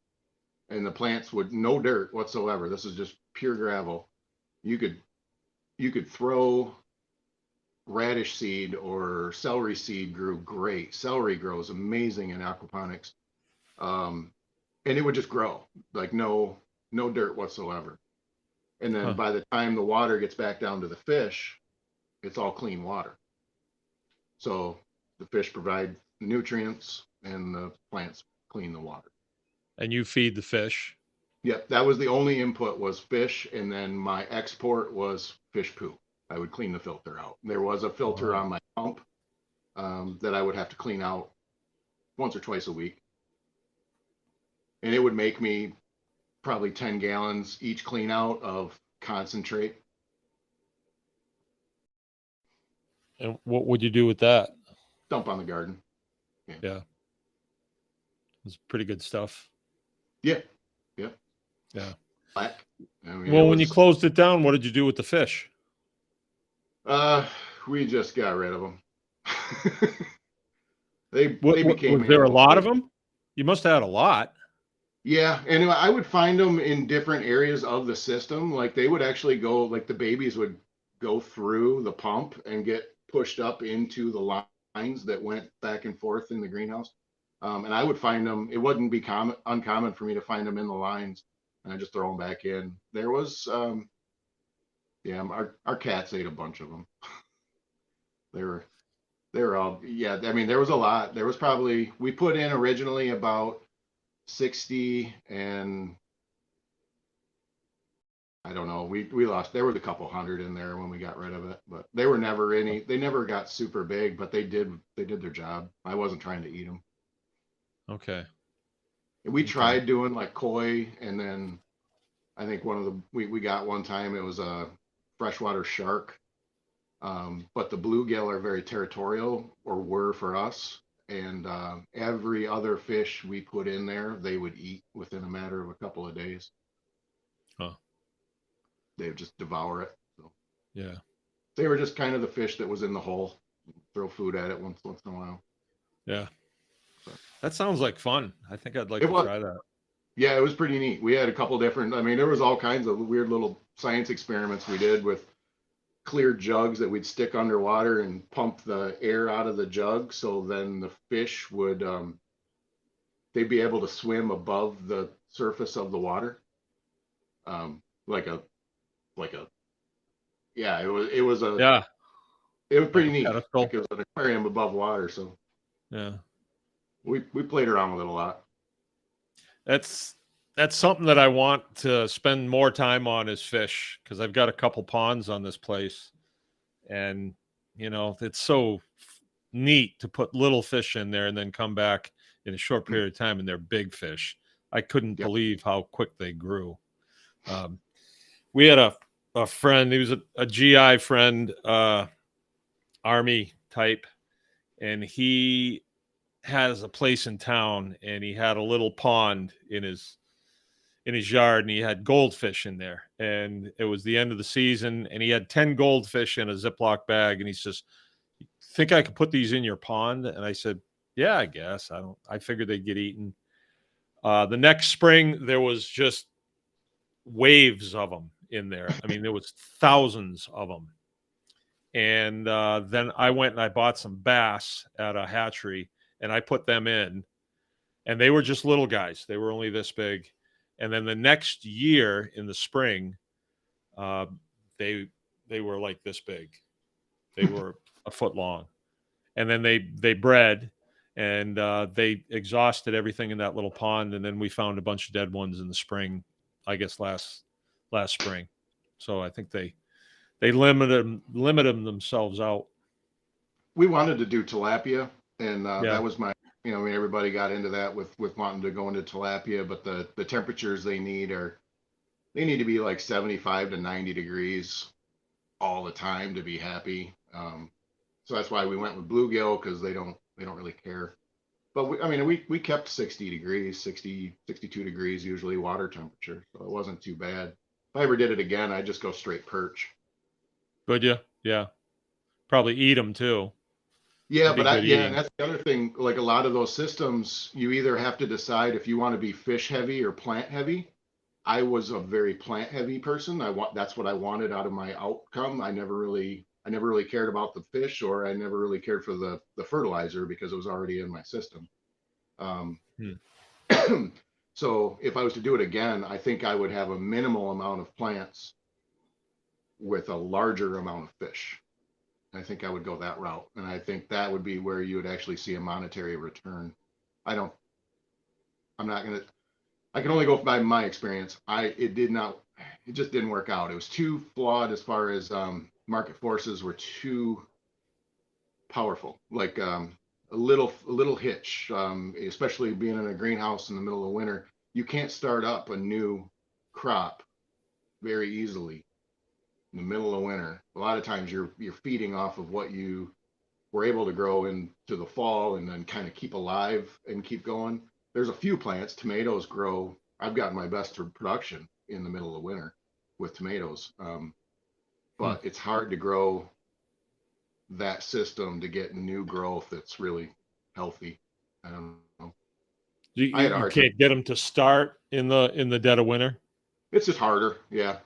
And the plants would, no dirt whatsoever. This is just pure gravel. You could throw radish seed or celery seed, grew great. Celery grows amazing in aquaponics. And it would just grow like no dirt whatsoever. And then by the time the water gets back down to the fish, it's all clean water. So the fish provide nutrients and the plants clean the water. And you feed the fish? Yep, that was the only input was fish, and then my export was fish poop. I would clean the filter out. There was a filter on my pump that I would have to clean out once or twice a week. And it would make me probably 10 gallons each clean out of concentrate. And what would you do with that? Dump on the garden. Yeah. It's pretty good stuff. Yeah. Yeah. Black. I mean, Well, when you closed it down, what did you do with the fish? We just got rid of them. they became. Was there a lot of them? You must have had a lot. Yeah, and I would find them in different areas of the system. Like they would actually go, like the babies would go through the pump and get pushed up into the lines that went back and forth in the greenhouse. And I would find them. It wouldn't be uncommon for me to find them in the lines, and I just throw them back in. There was, yeah, our cats ate a bunch of them. They were all, yeah. I mean, there was a lot. There was probably, we put in originally about 60, and I don't know, we lost, there was a couple hundred in there when we got rid of it, but they were never they never got super big, but they did their job. I wasn't trying to eat them. Okay. We tried doing like koi, and then I think we got one time, it was a freshwater shark. But the bluegill are very territorial, or were for us. And every other fish we put in there, they would eat within a matter of a couple of days. They would just devour it. So yeah. They were just kind of the fish that was in the hole. Throw food at it once in a while. Yeah. That sounds like fun. I think I'd like to try that. Yeah, it was pretty neat. We had a couple different, I mean, there was all kinds of weird little science experiments we did with clear jugs that we'd stick underwater and pump the air out of the jug. So then the fish would, they'd be able to swim above the surface of the water. Yeah, it was pretty neat. Like it was an aquarium above water. So yeah, we played around with it a lot. That's something that I want to spend more time on is fish, because I've got a couple ponds on this place, and You know, it's so neat to put little fish in there and then come back in a short period of time and they're big fish. I couldn't Yep. believe how quick they grew. Um, we had a friend, he was a GI friend, Army type, and he has a place in town and he had a little pond in his yard and he had goldfish in there and it was the end of the season and he had 10 goldfish in a Ziploc bag and he says, think I could put these in your pond? And I said, yeah, I guess. I figured they'd get eaten. The next spring there was just waves of them in there. I mean, there was thousands of them. And then I went and I bought some bass at a hatchery and I put them in and they were just little guys. They were only this big. And then the next year in the spring, uh, they were like this big. They were a foot long, and then they bred, and they exhausted everything in that little pond. And then we found a bunch of dead ones in the spring, I guess last spring. So I think they limited themselves out. We wanted to do tilapia, and Yeah, that was my, I mean, everybody got into that with wanting to go into tilapia, but the temperatures they need to be like 75 to 90 degrees all the time to be happy. So that's why we went with bluegill, because they don't really care. But I mean, we kept 60 degrees, 62 degrees usually water temperature, so it wasn't too bad. If I ever did it again, I'd just go straight perch. would you? Yeah, probably eat them too. Yeah, That'd be good yeah, and eating. that's the other thing. Like a lot of those systems, you either have to decide if you want to be fish heavy or plant heavy. I was a very plant heavy person. That's what I wanted out of my outcome. I never really cared about the fish, or I never really cared for the fertilizer because it was already in my system. Um, Hmm. so if I was to do it again, I think I would have a minimal amount of plants with a larger amount of fish. I think I would go that route. And I think that would be where you would actually see a monetary return. I don't, I'm not going to, I can only go by my experience. It just didn't work out. It was too flawed as far as market forces were too powerful. Like a little hitch, especially being in a greenhouse in the middle of winter. You can't start up a new crop very easily in the middle of winter. A lot of times you're feeding off of what you were able to grow into the fall and then kind of keep alive and keep going. There's a few plants. Tomatoes grow. I've gotten my best production in the middle of winter with tomatoes, Hmm. but it's hard to grow that system to get new growth that's really healthy. I don't know. I had a You hard time. can't get them to start in the dead of winter. It's just harder. Yeah.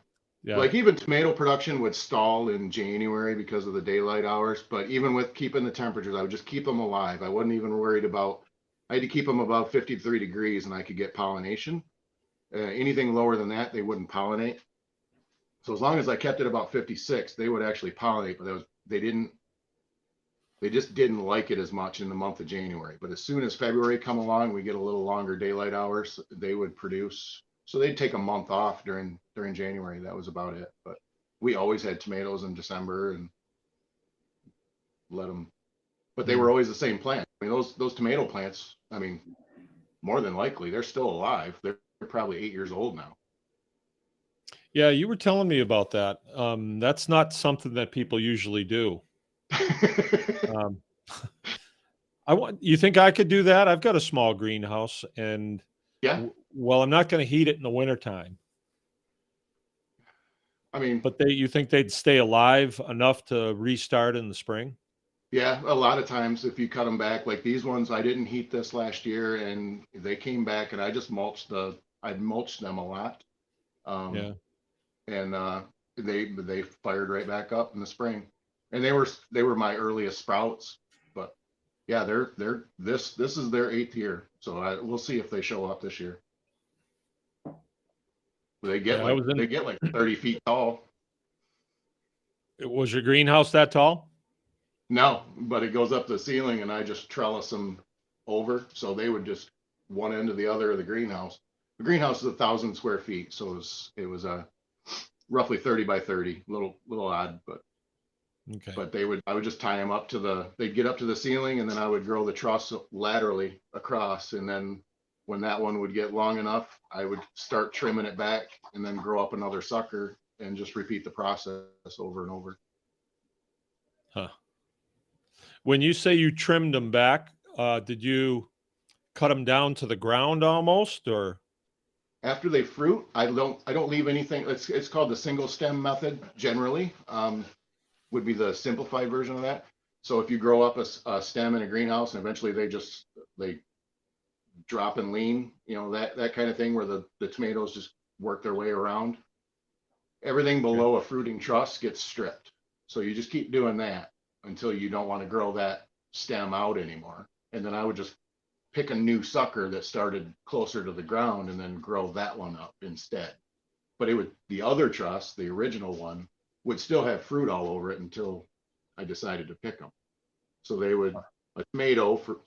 Yeah. Like even tomato production would stall in January because of the daylight hours. But even with keeping the temperatures, I would just keep them alive. I wasn't even worried about, I had to keep them above 53 degrees and I could get pollination. Anything lower than that, they wouldn't pollinate. So as long as I kept it about 56, they would actually pollinate, but they just didn't like it as much in the month of January. But as soon as February come along, we get a little longer daylight hours, they would produce. So they'd take a month off during January. That was about it. But we always had tomatoes in December and let them, but they were Hmm. always the same plant. I mean, those tomato plants, I mean, more than likely they're still alive. They're probably 8 years old now. Yeah, you were telling me about that. That's not something that people usually do. Um, you think I could do that? I've got a small greenhouse, and Yeah, well, I'm not going to heat it in the wintertime. I mean, But you think they'd stay alive enough to restart in the spring? yeah, a lot of times if you cut them back, like these ones, I didn't heat this last year, and they came back, and I'd mulched them a lot, um, Yeah. and they fired right back up in the spring, and they were my earliest sprouts, but yeah, this is their 8th year, so we'll see if they show up this year. They get Yeah, I like was they in. get like 30 feet tall. Was your greenhouse that tall? No, but it goes up to the ceiling, and I just trellis them over, so they would just one end to the other of the greenhouse. The greenhouse is 1,000 square feet, so it was roughly 30 by 30, little odd, but Okay. But I would just tie them up to they'd get up to the ceiling, and then I would grow the truss laterally across. And then when that one would get long enough, I would start trimming it back and then grow up another sucker and just repeat the process over and over. Huh. When you say you trimmed them back, did you cut them down to the ground almost, or? After they fruit, I don't leave anything. It's called the single stem method generally. Would be the simplified version of that. So if you grow up a stem in a greenhouse and eventually they drop and lean, you know, that kind of thing where the tomatoes just work their way around. Everything below a fruiting truss gets stripped. So you just keep doing that until you don't want to grow that stem out anymore. And then I would just pick a new sucker that started closer to the ground and then grow that one up instead. But the other truss, the original one, would still have fruit all over it until I decided to pick them. So a tomato, for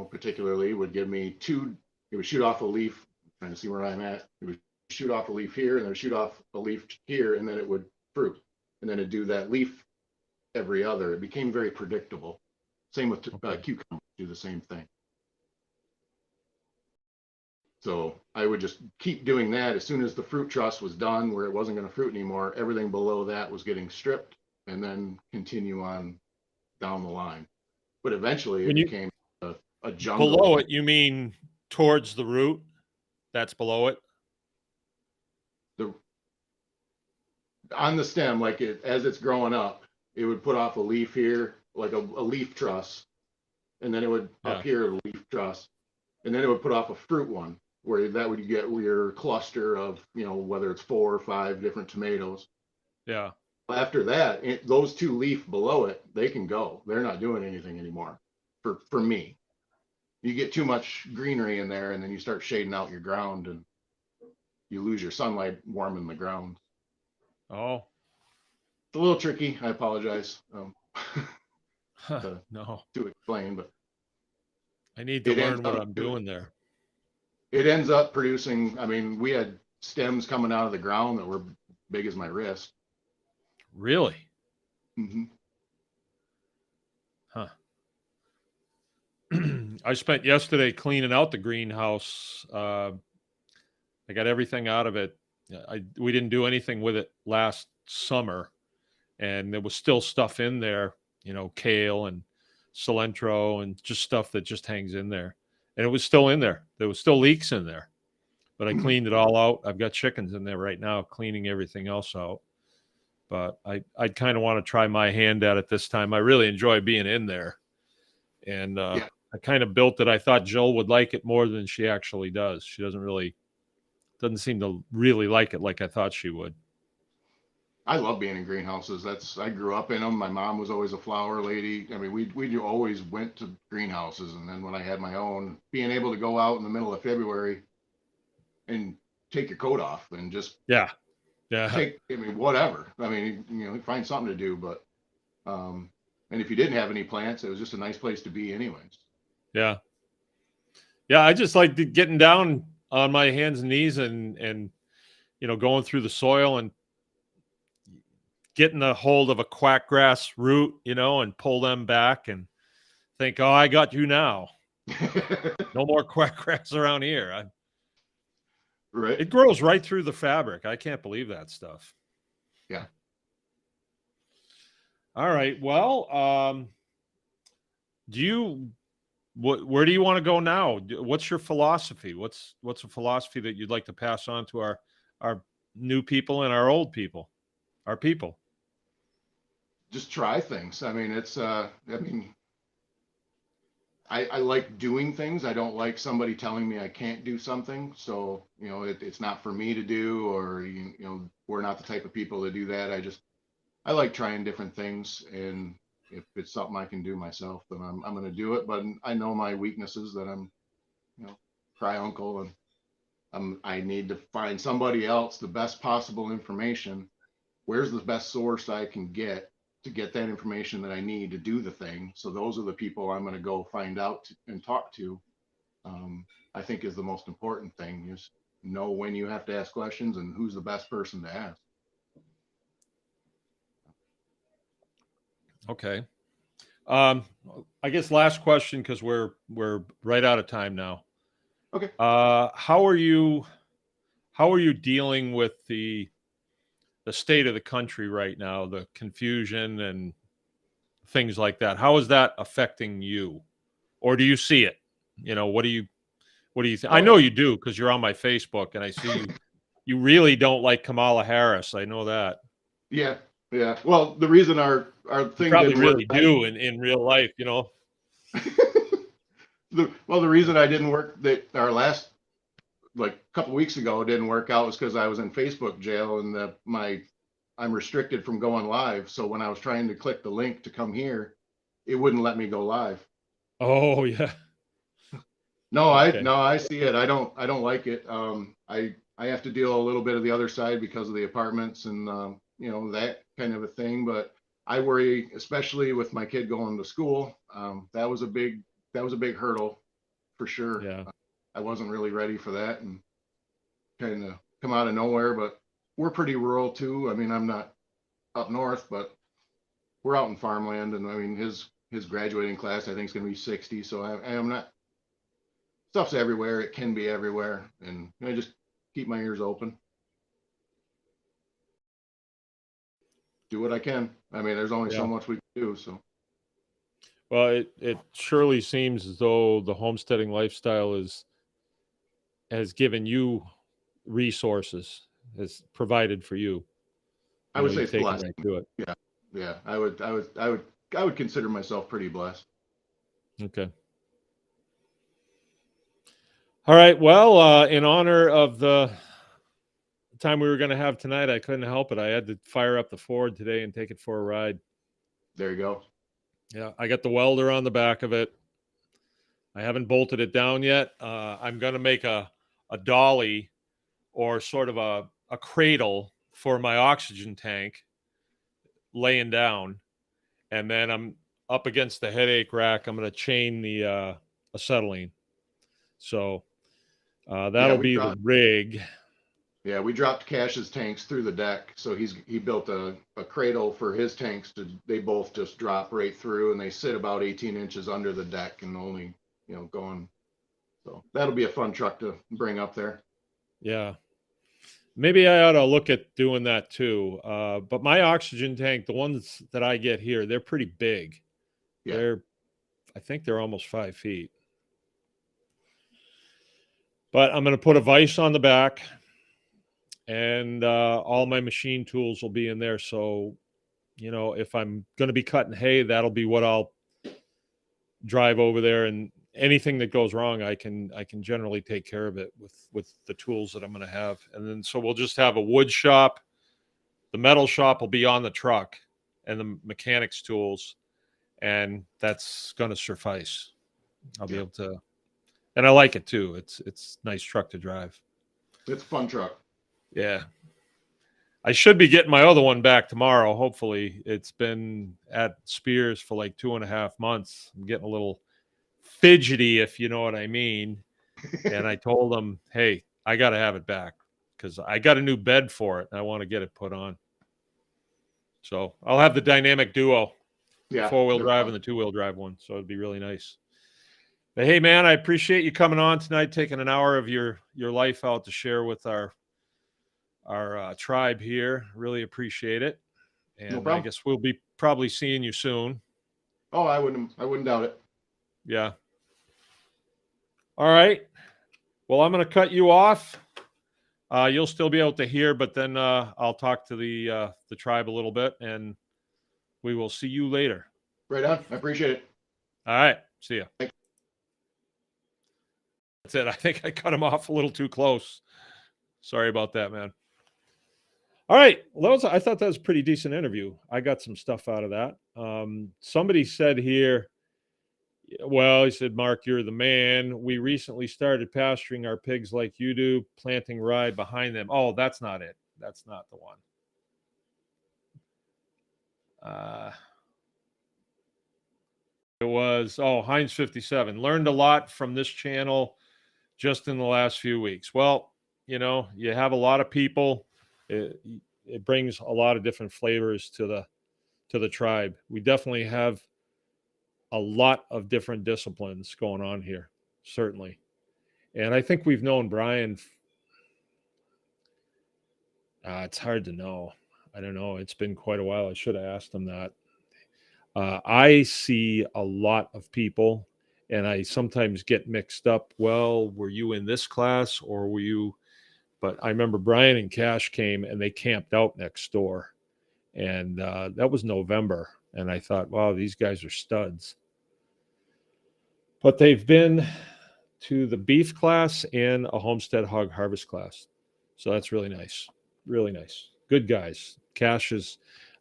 particularly, would give me it would shoot off a leaf. I'm trying to see where I'm at. It would shoot off a leaf here, and then it would shoot off a leaf here, and then it would fruit. And then it'd do that leaf every other. It became very predictable. Same with cucumbers, do the same thing. So I would just keep doing that. As soon as the fruit truss was done, where it wasn't going to fruit anymore, everything below that was getting stripped, and then continue on down the line. But eventually it became a jungle. Below it, you mean towards the root? That's below it? On the stem, like as it's growing up, it would put off a leaf here, like a leaf truss, and then it would up here, a leaf truss, and then it would put off a fruit one, where that would get your cluster of, whether it's 4 or 5 different tomatoes. Yeah. After that, those 2 leaf below it, they can go. They're not doing anything anymore for me. You get too much greenery in there, and then you start shading out your ground, and you lose your sunlight warming the ground. Oh. It's a little tricky. I apologize no. to explain, but I need to learn what I'm doing there. It ends up producing, I mean, we had stems coming out of the ground that were big as my wrist. Really? Mm-hmm. Huh. I spent yesterday cleaning out the greenhouse. I got everything out of it. We didn't do anything with it last summer, and there was still stuff in there, kale and cilantro and just stuff that just hangs in there. And it was still in there. There was still leaks in there, but I cleaned it all out. I've got chickens in there right now, cleaning everything else out. But I'd kind of want to try my hand at it this time. I really enjoy being in there. And I kind of built it. I thought Jill would like it more than she actually does. She doesn't seem to really like it like I thought she would. I love being in greenhouses. I grew up in them. My mom was always a flower lady. I mean, we always went to greenhouses. And then when I had my own, being able to go out in the middle of February and take your coat off and just whatever. I mean, find something to do. But and if you didn't have any plants, it was just a nice place to be, anyways. Yeah. I just like getting down on my hands and knees and going through the soil and getting a hold of a quackgrass root, and pull them back and think, oh, I got you now. No more quackgrass around here. Right. It grows right through the fabric. I can't believe that stuff. Yeah. All right. Well, where do you want to go now? What's your philosophy? What's a philosophy that you'd like to pass on to our new people and our old people, our people? Just try things. I mean, I like doing things. I don't like somebody telling me I can't do something. So, it's not for me to do, or, we're not the type of people to do that. I like trying different things. And if it's something I can do myself, then I'm going to do it. But I know my weaknesses, that I'm, cry uncle, and I need to find somebody else the best possible information. Where's the best source I can get to get that information that I need to do the thing? So those are the people I'm going to go find out and talk to. I think is the most important thing. Just know when you have to ask questions and who's the best person to ask. Okay. I guess last question, because we're right out of time now. Okay. How are you dealing with the state of the country right now, the confusion and things like that? How is that affecting you, or do you see it? What do you think? I know Oh, you do, because you're on my Facebook and I see you. You really don't like Kamala Harris. I know that. yeah, yeah. Well, the reason our You thing probably didn't work, really do in real life. the reason I didn't work that our last like a couple weeks ago didn't work out was because I was in Facebook jail and I'm restricted from going live. So when I was trying to click the link to come here, it wouldn't let me go live. Oh yeah. No, Okay. I see it. I don't like it. I have to deal a little bit of the other side because of the apartments and that kind of a thing. But I worry, especially with my kid going to school. That was a big hurdle for sure. Yeah. I wasn't really ready for that and kind of come out of nowhere. But we're pretty rural too. I mean, I'm not up north, but we're out in farmland, and I mean his graduating class I think is going to be 60. So I am not. Stuff's everywhere. It can be everywhere, and I just keep my ears open. Do what I can. I mean, there's only so Yeah. much we can do. So Well, it surely seems as though the homesteading lifestyle has given you resources, has provided for you. I would say You've it's taken blessed. right to it. Yeah, yeah. I would consider myself pretty blessed. Okay. All right. Well, in honor of the time we were going to have tonight, I couldn't help it. I had to fire up the Ford today and take it for a ride. There you go. Yeah, I got the welder on the back of it. I haven't bolted it down yet. I'm going to make a dolly, or sort of a cradle for my oxygen tank laying down. And then I'm up against the headache rack. I'm going to chain the acetylene. So Yeah, that'll be the rig. we dropped Cash's tanks through the deck. So he built a cradle for his tanks they both just drop right through, and they sit about 18 inches under the deck and only, going. So that'll be a fun truck to bring up there. Yeah. Maybe I ought to look at doing that too. But my oxygen tank, the ones that I get here, they're pretty big. Yeah. I think they're almost 5 feet. But I'm going to put a vise on the back, and all my machine tools will be in there. So, if I'm going to be cutting hay, that'll be what I'll drive over there. And anything that goes wrong, I can generally take care of it with the tools that I'm going to have. And then so we'll just have a wood shop. The metal shop will be on the truck, and the mechanics tools, and that's going to suffice. I'll be able to, and I like it too. It's a nice truck to drive. It's a fun truck. Yeah. I should be getting my other one back tomorrow. Hopefully. It's been at Spears for like 2.5 months. I'm getting a little fidgety, if you know what I mean. And I told them, hey, I got to have it back because I got a new bed for it and I want to get it put on. So I'll have the dynamic duo, Yeah. 4-wheel drive and the 2-wheel drive one. So it'd be really nice. But hey, man, I appreciate you coming on tonight, taking an hour of your life out to share with our tribe here. Really appreciate it. And No problem. I guess we'll be probably seeing you soon. Oh, I wouldn't doubt it. Yeah. All right. Well, I'm going to cut you off. You'll still be able to hear, but then I'll talk to the tribe a little bit, and we will see you later. Right on. I appreciate it. All right. See ya. Thanks. That's it. I think I cut him off a little too close. Sorry about that, man. All right. Well, I thought that was a pretty decent interview. I got some stuff out of that. Somebody said here, well, he said, Mark, you're the man. We recently started pasturing our pigs like you do, planting rye behind them. Oh, that's not it. That's not the one. It was, Heinz 57. Learned a lot from this channel just in the last few weeks. Well, you have a lot of people. It brings a lot of different flavors to to the tribe. We definitely have a lot of different disciplines going on here, certainly. And I think we've known Bryan. It's hard to know. I don't know. It's been quite a while. I should have asked him that. I see a lot of people, and I sometimes get mixed up. Well, were you in this class or were you? But I remember Bryan and Cash came and they camped out next door, and that was November. And I thought, wow, these guys are studs. But they've been to the beef class and a homestead hog harvest class, so that's really nice. Really nice. Good guys. Cash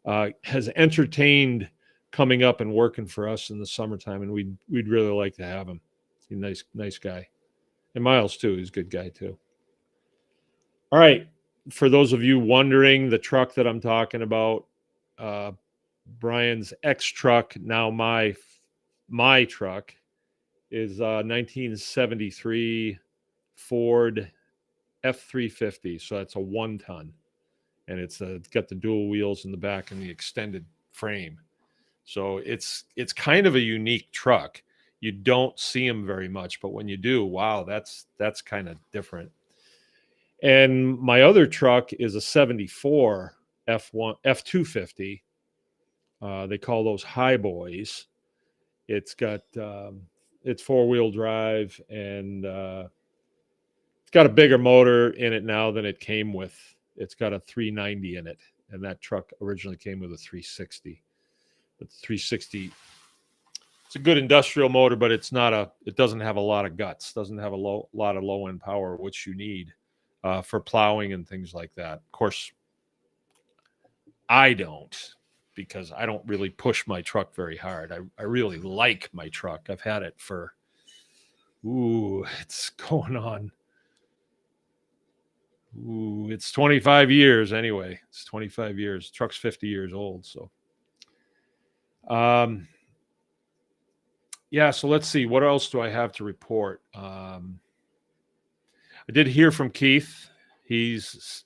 has entertained coming up and working for us in the summertime, and we'd really like to have him. He's a nice guy. And Miles too, he's a good guy too. All right. For those of you wondering, the truck that I'm talking about, Bryan's X truck, now my truck, is 1973 Ford F350. So that's a 1-ton, and it's got the dual wheels in the back and the extended frame. So it's kind of a unique truck. You don't see them very much, but when you do, wow, that's kind of different. And my other truck is a 74 F250. They call those high boys. It's got it's 4-wheel drive, and it's got a bigger motor in it now than it came with. It's got a 390 in it, and that truck originally came with a 360. But the 360, it's a good industrial motor, but it doesn't have a lot of guts. Doesn't have a lot of low end power, which you need for plowing and things like that. Of course, I don't, because I don't really push my truck very hard. I really like my truck. I've had it for, it's going on. It's 25 years anyway. It's 25 years. The truck's 50 years old. So, yeah, so let's see. What else do I have to report? I did hear from Keith. He's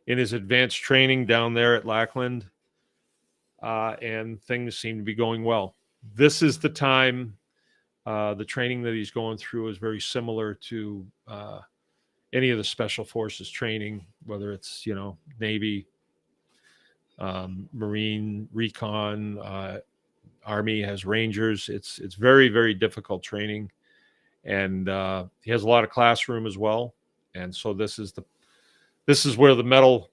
in his advanced training down there at Lackland, and things seem to be going well. This is the time. The training that he's going through is very similar to any of the special forces training, whether it's, Navy, Marine, Recon, Army has Rangers. It's very, very difficult training, and he has a lot of classroom as well. And so this is where the metal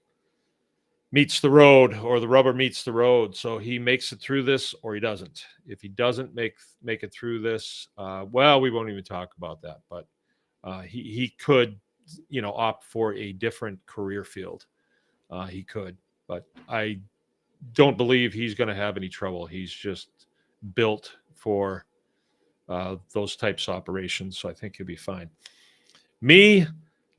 meets the road, or the rubber meets the road. So he makes it through this, or he doesn't. If he doesn't make it through this, well, we won't even talk about that. But he could, opt for a different career field. He could, but I don't believe he's going to have any trouble. He's just built for those types of operations, so I think he'll be fine. Me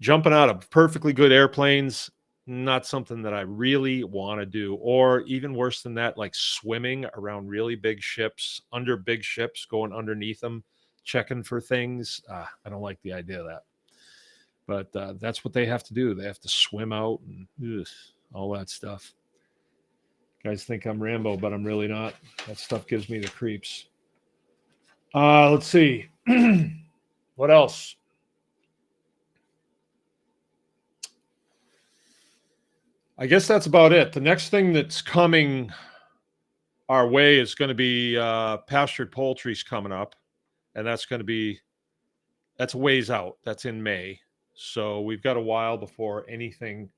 jumping out of perfectly good airplanes, not something that I really want to do. Or even worse than that, like swimming around really big ships, under big ships, going underneath them, checking for things. I don't like the idea of that. But that's what they have to do. They have to swim out and all that stuff. Guys think I'm Rambo, but I'm really not. That stuff gives me the creeps. Let's see. What else? I guess that's about it. The next thing that's coming our way is going to be pastured poultry's coming up, and that's a ways out. That's in May. So we've got a while before anything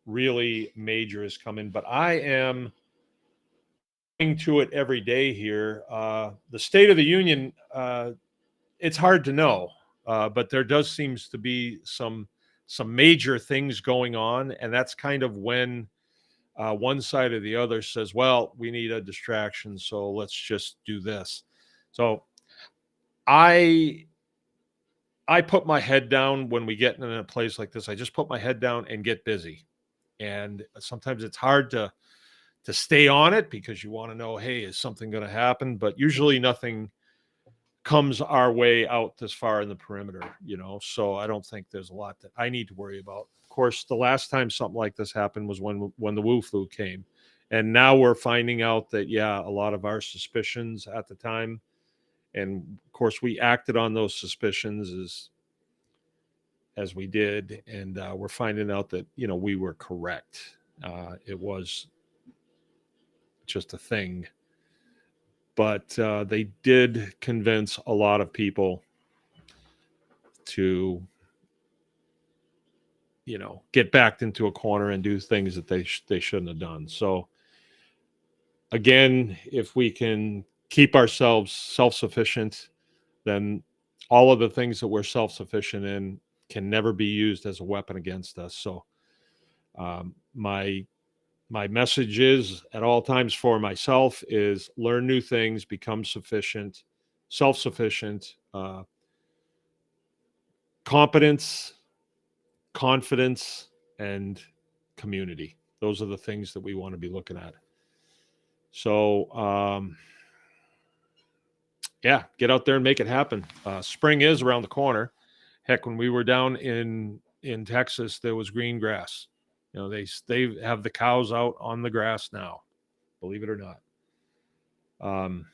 really major is coming, but I am going to it every day here. The State of the Union, it's hard to know, but there does seems to be some major things going on, and that's kind of when one side or the other says, well, we need a distraction, so let's just do this. So I put my head down when we get in a place like this. I just put my head down and get busy. And sometimes it's hard to stay on it, because you want to know, hey, is something going to happen? But usually nothing comes our way out this far in the perimeter, so I don't think there's a lot that I need to worry about. Of course, the last time something like this happened was when the Wu flu came, And now we're finding out that, yeah, a lot of our suspicions at the time, and of course we acted on those suspicions as we did, and we're finding out that, you know, we were correct. It was just a thing, but they did convince a lot of people to, you know, get backed into a corner and do things that they shouldn't have done. So again, if we can keep ourselves self-sufficient, then all of the things that we're self-sufficient in can never be used as a weapon against us. So my message is at all times for myself is learn new things, become sufficient, self-sufficient, competence, confidence, and community. Those are the things that we want to be looking at. So yeah, get out there and make it happen. Spring is around the corner. Heck, when we were down in Texas, there was green grass. You know, they have the cows out on the grass now, believe it or not. And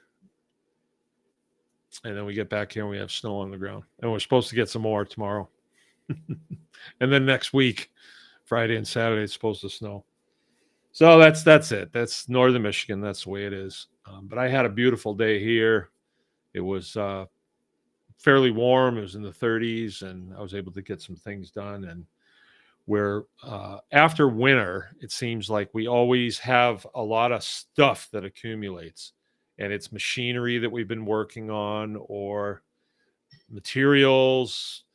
then we get back here and we have snow on the ground, and we're supposed to get some more tomorrow. And then next week, Friday and Saturday, it's supposed to snow. So that's it. That's northern Michigan. That's the way it is. But I had a beautiful day here. It was fairly warm. It was in the 30s, and I was able to get some things done. And where after winter, it seems like we always have a lot of stuff that accumulates, and it's machinery that we've been working on, or materials,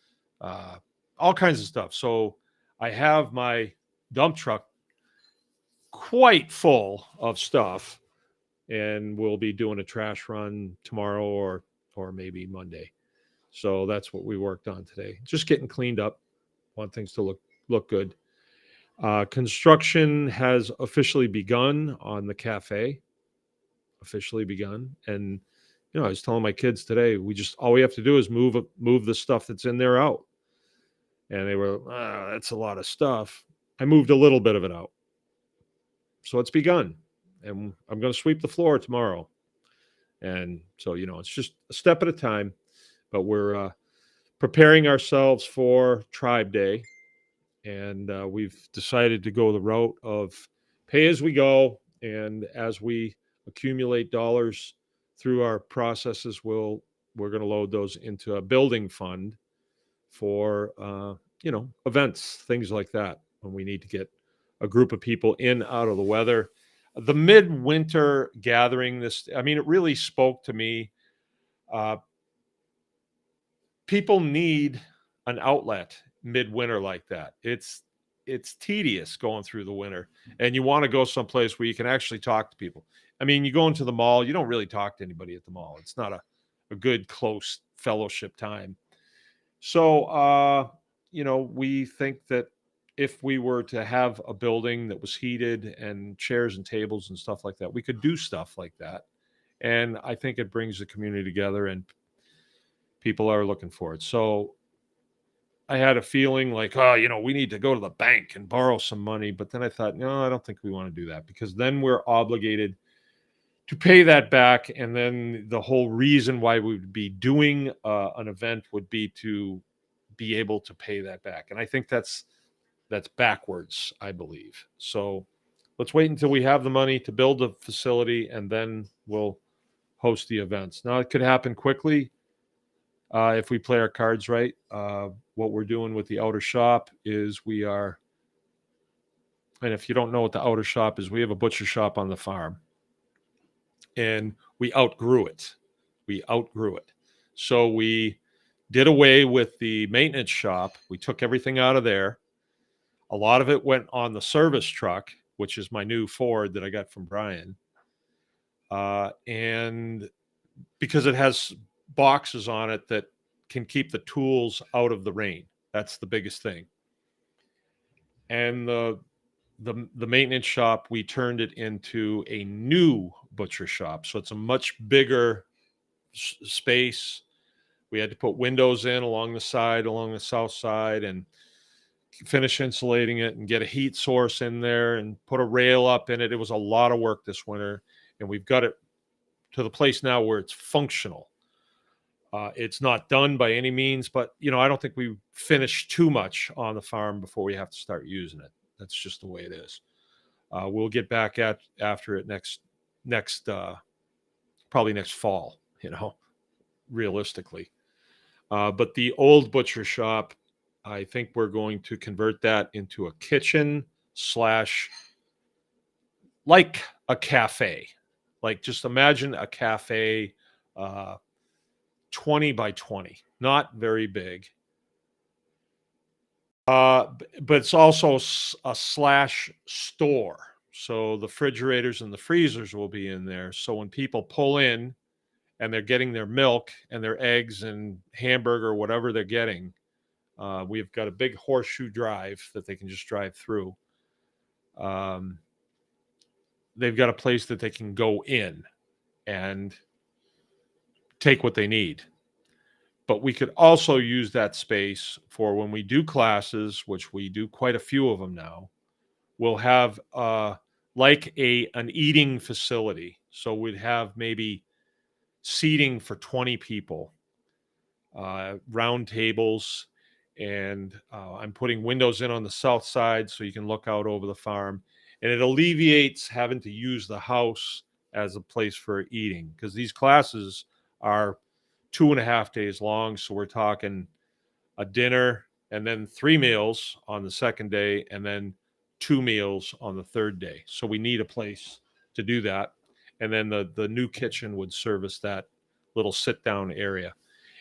all kinds of stuff. So I have my dump truck quite full of stuff, and we'll be doing a trash run tomorrow or maybe Monday. So that's what we worked on today. Just getting cleaned up. Want things to look good. Construction has officially begun on the cafe. Officially begun. And you know, I was telling my kids today, all we have to do is move the stuff that's in there out. And they were, that's a lot of stuff. I moved a little bit of it out. So it's begun. And I'm going to sweep the floor tomorrow. And so, you know, it's just a step at a time. But we're preparing ourselves for Tribe Day. And we've decided to go the route of pay as we go. And as we accumulate dollars through our processes, we're going to load those into a building fund for, you know, events, things like that, when we need to get a group of people in out of the weather. The midwinter gathering, it really spoke to me. People need an outlet midwinter like that. It's tedious going through the winter, and you want to go someplace where you can actually talk to people. I mean, you go into the mall, you don't really talk to anybody at the mall. It's not a good, close fellowship time. So, you know, we think that if we were to have a building that was heated and chairs and tables and stuff like that, we could do stuff like that. And I think it brings the community together, and people are looking for it. So I had a feeling like, oh, you know, we need to go to the bank and borrow some money. But then I thought, no, I don't think we want to do that, because then we're obligated to pay that back. And then the whole reason why we would be doing an event would be to be able to pay that back. And I think that's backwards, I believe. So let's wait until we have the money to build the facility, and then we'll host the events. Now, it could happen quickly if we play our cards right. What we're doing with the outer shop is and if you don't know what the outer shop is, we have a butcher shop on the farm, and we outgrew it. So we did away with the maintenance shop. We took everything out of there. A lot of it went on the service truck, which is my new Ford that I got from Bryan. And because it has boxes on it that can keep the tools out of the rain. That's the biggest thing. And the maintenance shop, we turned it into a new butcher shop. So it's a much bigger space. We had to put windows in along the south side, and finish insulating it and get a heat source in there and put a rail up in it. It was a lot of work this winter, and we've got it to the place now where it's functional. It's not done by any means, but I don't think we finish too much on the farm before we have to start using it. That's just the way it is. We'll get back after it probably next fall, realistically. But the old butcher shop, I think we're going to convert that into a kitchen / like a cafe. Like, just imagine a cafe, 20 by 20, not very big. But it's also a / store. So the refrigerators and the freezers will be in there. So when people pull in and they're getting their milk and their eggs and hamburger, whatever they're getting, we've got a big horseshoe drive that they can just drive through. They've got a place that they can go in and take what they need. But we could also use that space for when we do classes, which we do quite a few of them now. We'll have like an eating facility. So we'd have maybe seating for 20 people, round tables, and I'm putting windows in on the south side so you can look out over the farm. And it alleviates having to use the house as a place for eating, because these classes are 2.5 days long. So we're talking a dinner and then 3 meals on the second day and then 2 meals on the third day. So we need a place to do that. And then the new kitchen would service that little sit down area.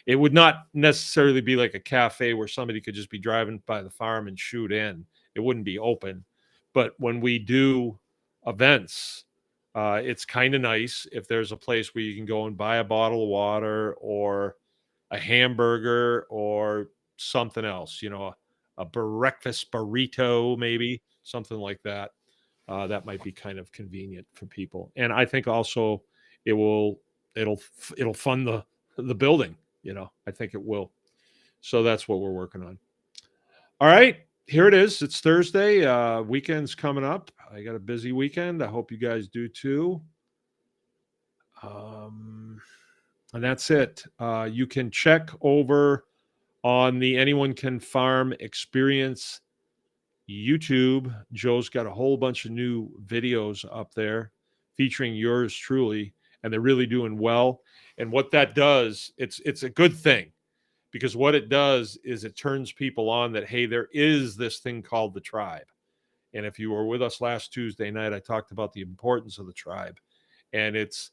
It would not necessarily be like a cafe where somebody could just be driving by the farm and shoot in. It wouldn't be open. But when we do events, it's kind of nice if there's a place where you can go and buy a bottle of water or a hamburger or something else, a breakfast burrito, maybe something like that. That might be kind of convenient for people. And I think also it'll fund the building, I think it will. So that's what we're working on. All right, here it is. It's Thursday. Weekend's coming up. I got a busy weekend. I hope you guys do too. And that's it. You can check over on the Anyone Can Farm Experience YouTube. Joe's got a whole bunch of new videos up there featuring yours truly, and they're really doing well. And what that does, it's a good thing, because what it does is it turns people on that, hey, there is this thing called the tribe. And if you were with us last Tuesday night, I talked about the importance of the tribe. And it's,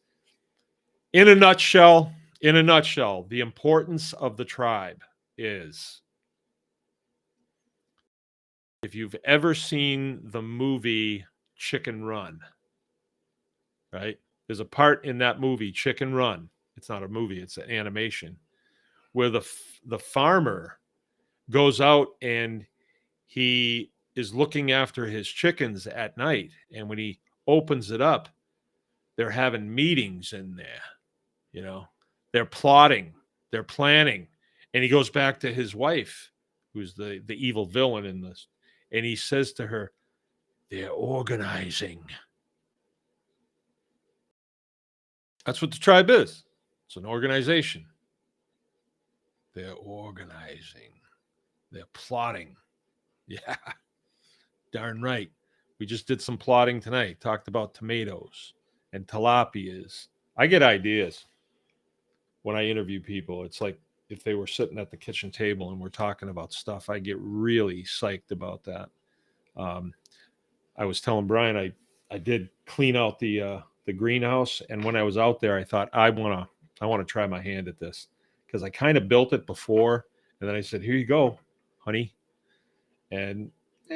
in a nutshell, the importance of the tribe is, if you've ever seen the movie Chicken Run, right? There's a part in that movie, Chicken Run. It's not a movie, it's an animation, where the farmer goes out and he is looking after his chickens at night. And when he opens it up, they're having meetings in there. They're plotting, they're planning. And he goes back to his wife, who's the evil villain in this. And he says to her, they're organizing. That's what the tribe is. It's an organization. They're organizing. They're plotting. Yeah, darn right. We just did some plotting tonight. Talked about tomatoes and tilapias. I get ideas when I interview people. It's like if they were sitting at the kitchen table and we're talking about stuff, I get really psyched about that. I was telling Brian, I did clean out the greenhouse, and when I was out there, I thought I want to try my hand at this, because I kind of built it before, and then I said, here you go, honey. And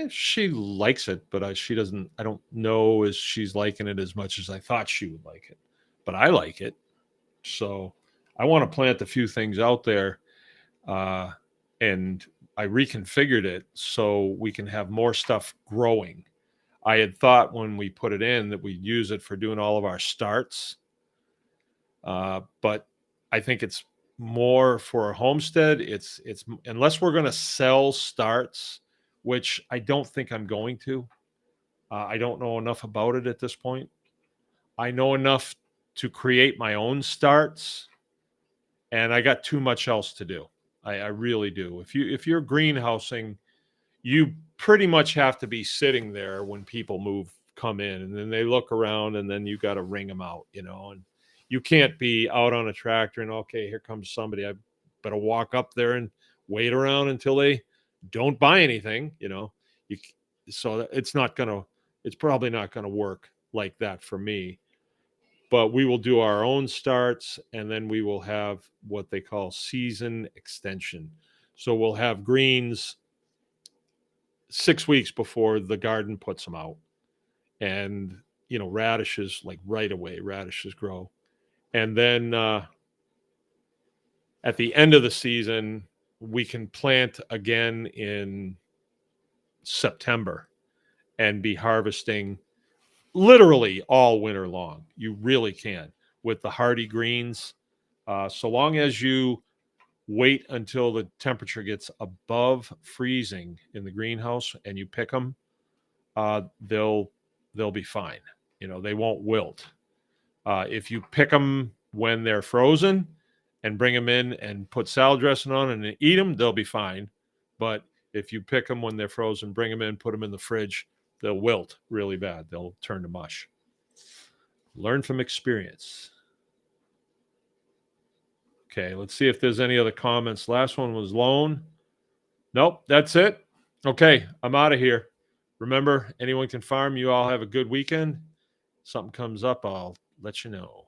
she likes it, but she doesn't. I don't know as she's liking it as much as I thought she would like it, but I like it. So I want to plant a few things out there, and I reconfigured it so we can have more stuff growing. I had thought when we put it in that we'd use it for doing all of our starts, but I think it's more for a homestead. It's unless we're going to sell starts, which I don't think I'm going to. I don't know enough about it at this point. I know enough to create my own starts, and I got too much else to do. I really do. If you're greenhousing, you pretty much have to be sitting there when people come in, and then they look around, and then you got to ring them out, and you can't be out on a tractor and, okay, here comes somebody. I better walk up there and wait around until they don't buy anything, so it's probably not going to work like that for me. But we will do our own starts, and then we will have what they call season extension. So we'll have greens 6 weeks before the garden puts them out, and radishes, like right away radishes grow, and then at the end of the season we can plant again in September and be harvesting literally all winter long. You really can with the hardy greens, so long as you wait until the temperature gets above freezing in the greenhouse and you pick them, they'll be fine. They won't wilt. If you pick them when they're frozen and bring them in and put salad dressing on and eat them, they'll be fine. But if you pick them when they're frozen, bring them in, put them in the fridge, they'll wilt really bad. They'll turn to mush. Learn from experience. Okay, let's see if there's any other comments. Last one was loan. Nope, that's it. Okay, I'm out of here. Remember, anyone can farm. You all have a good weekend. Something comes up, I'll let you know.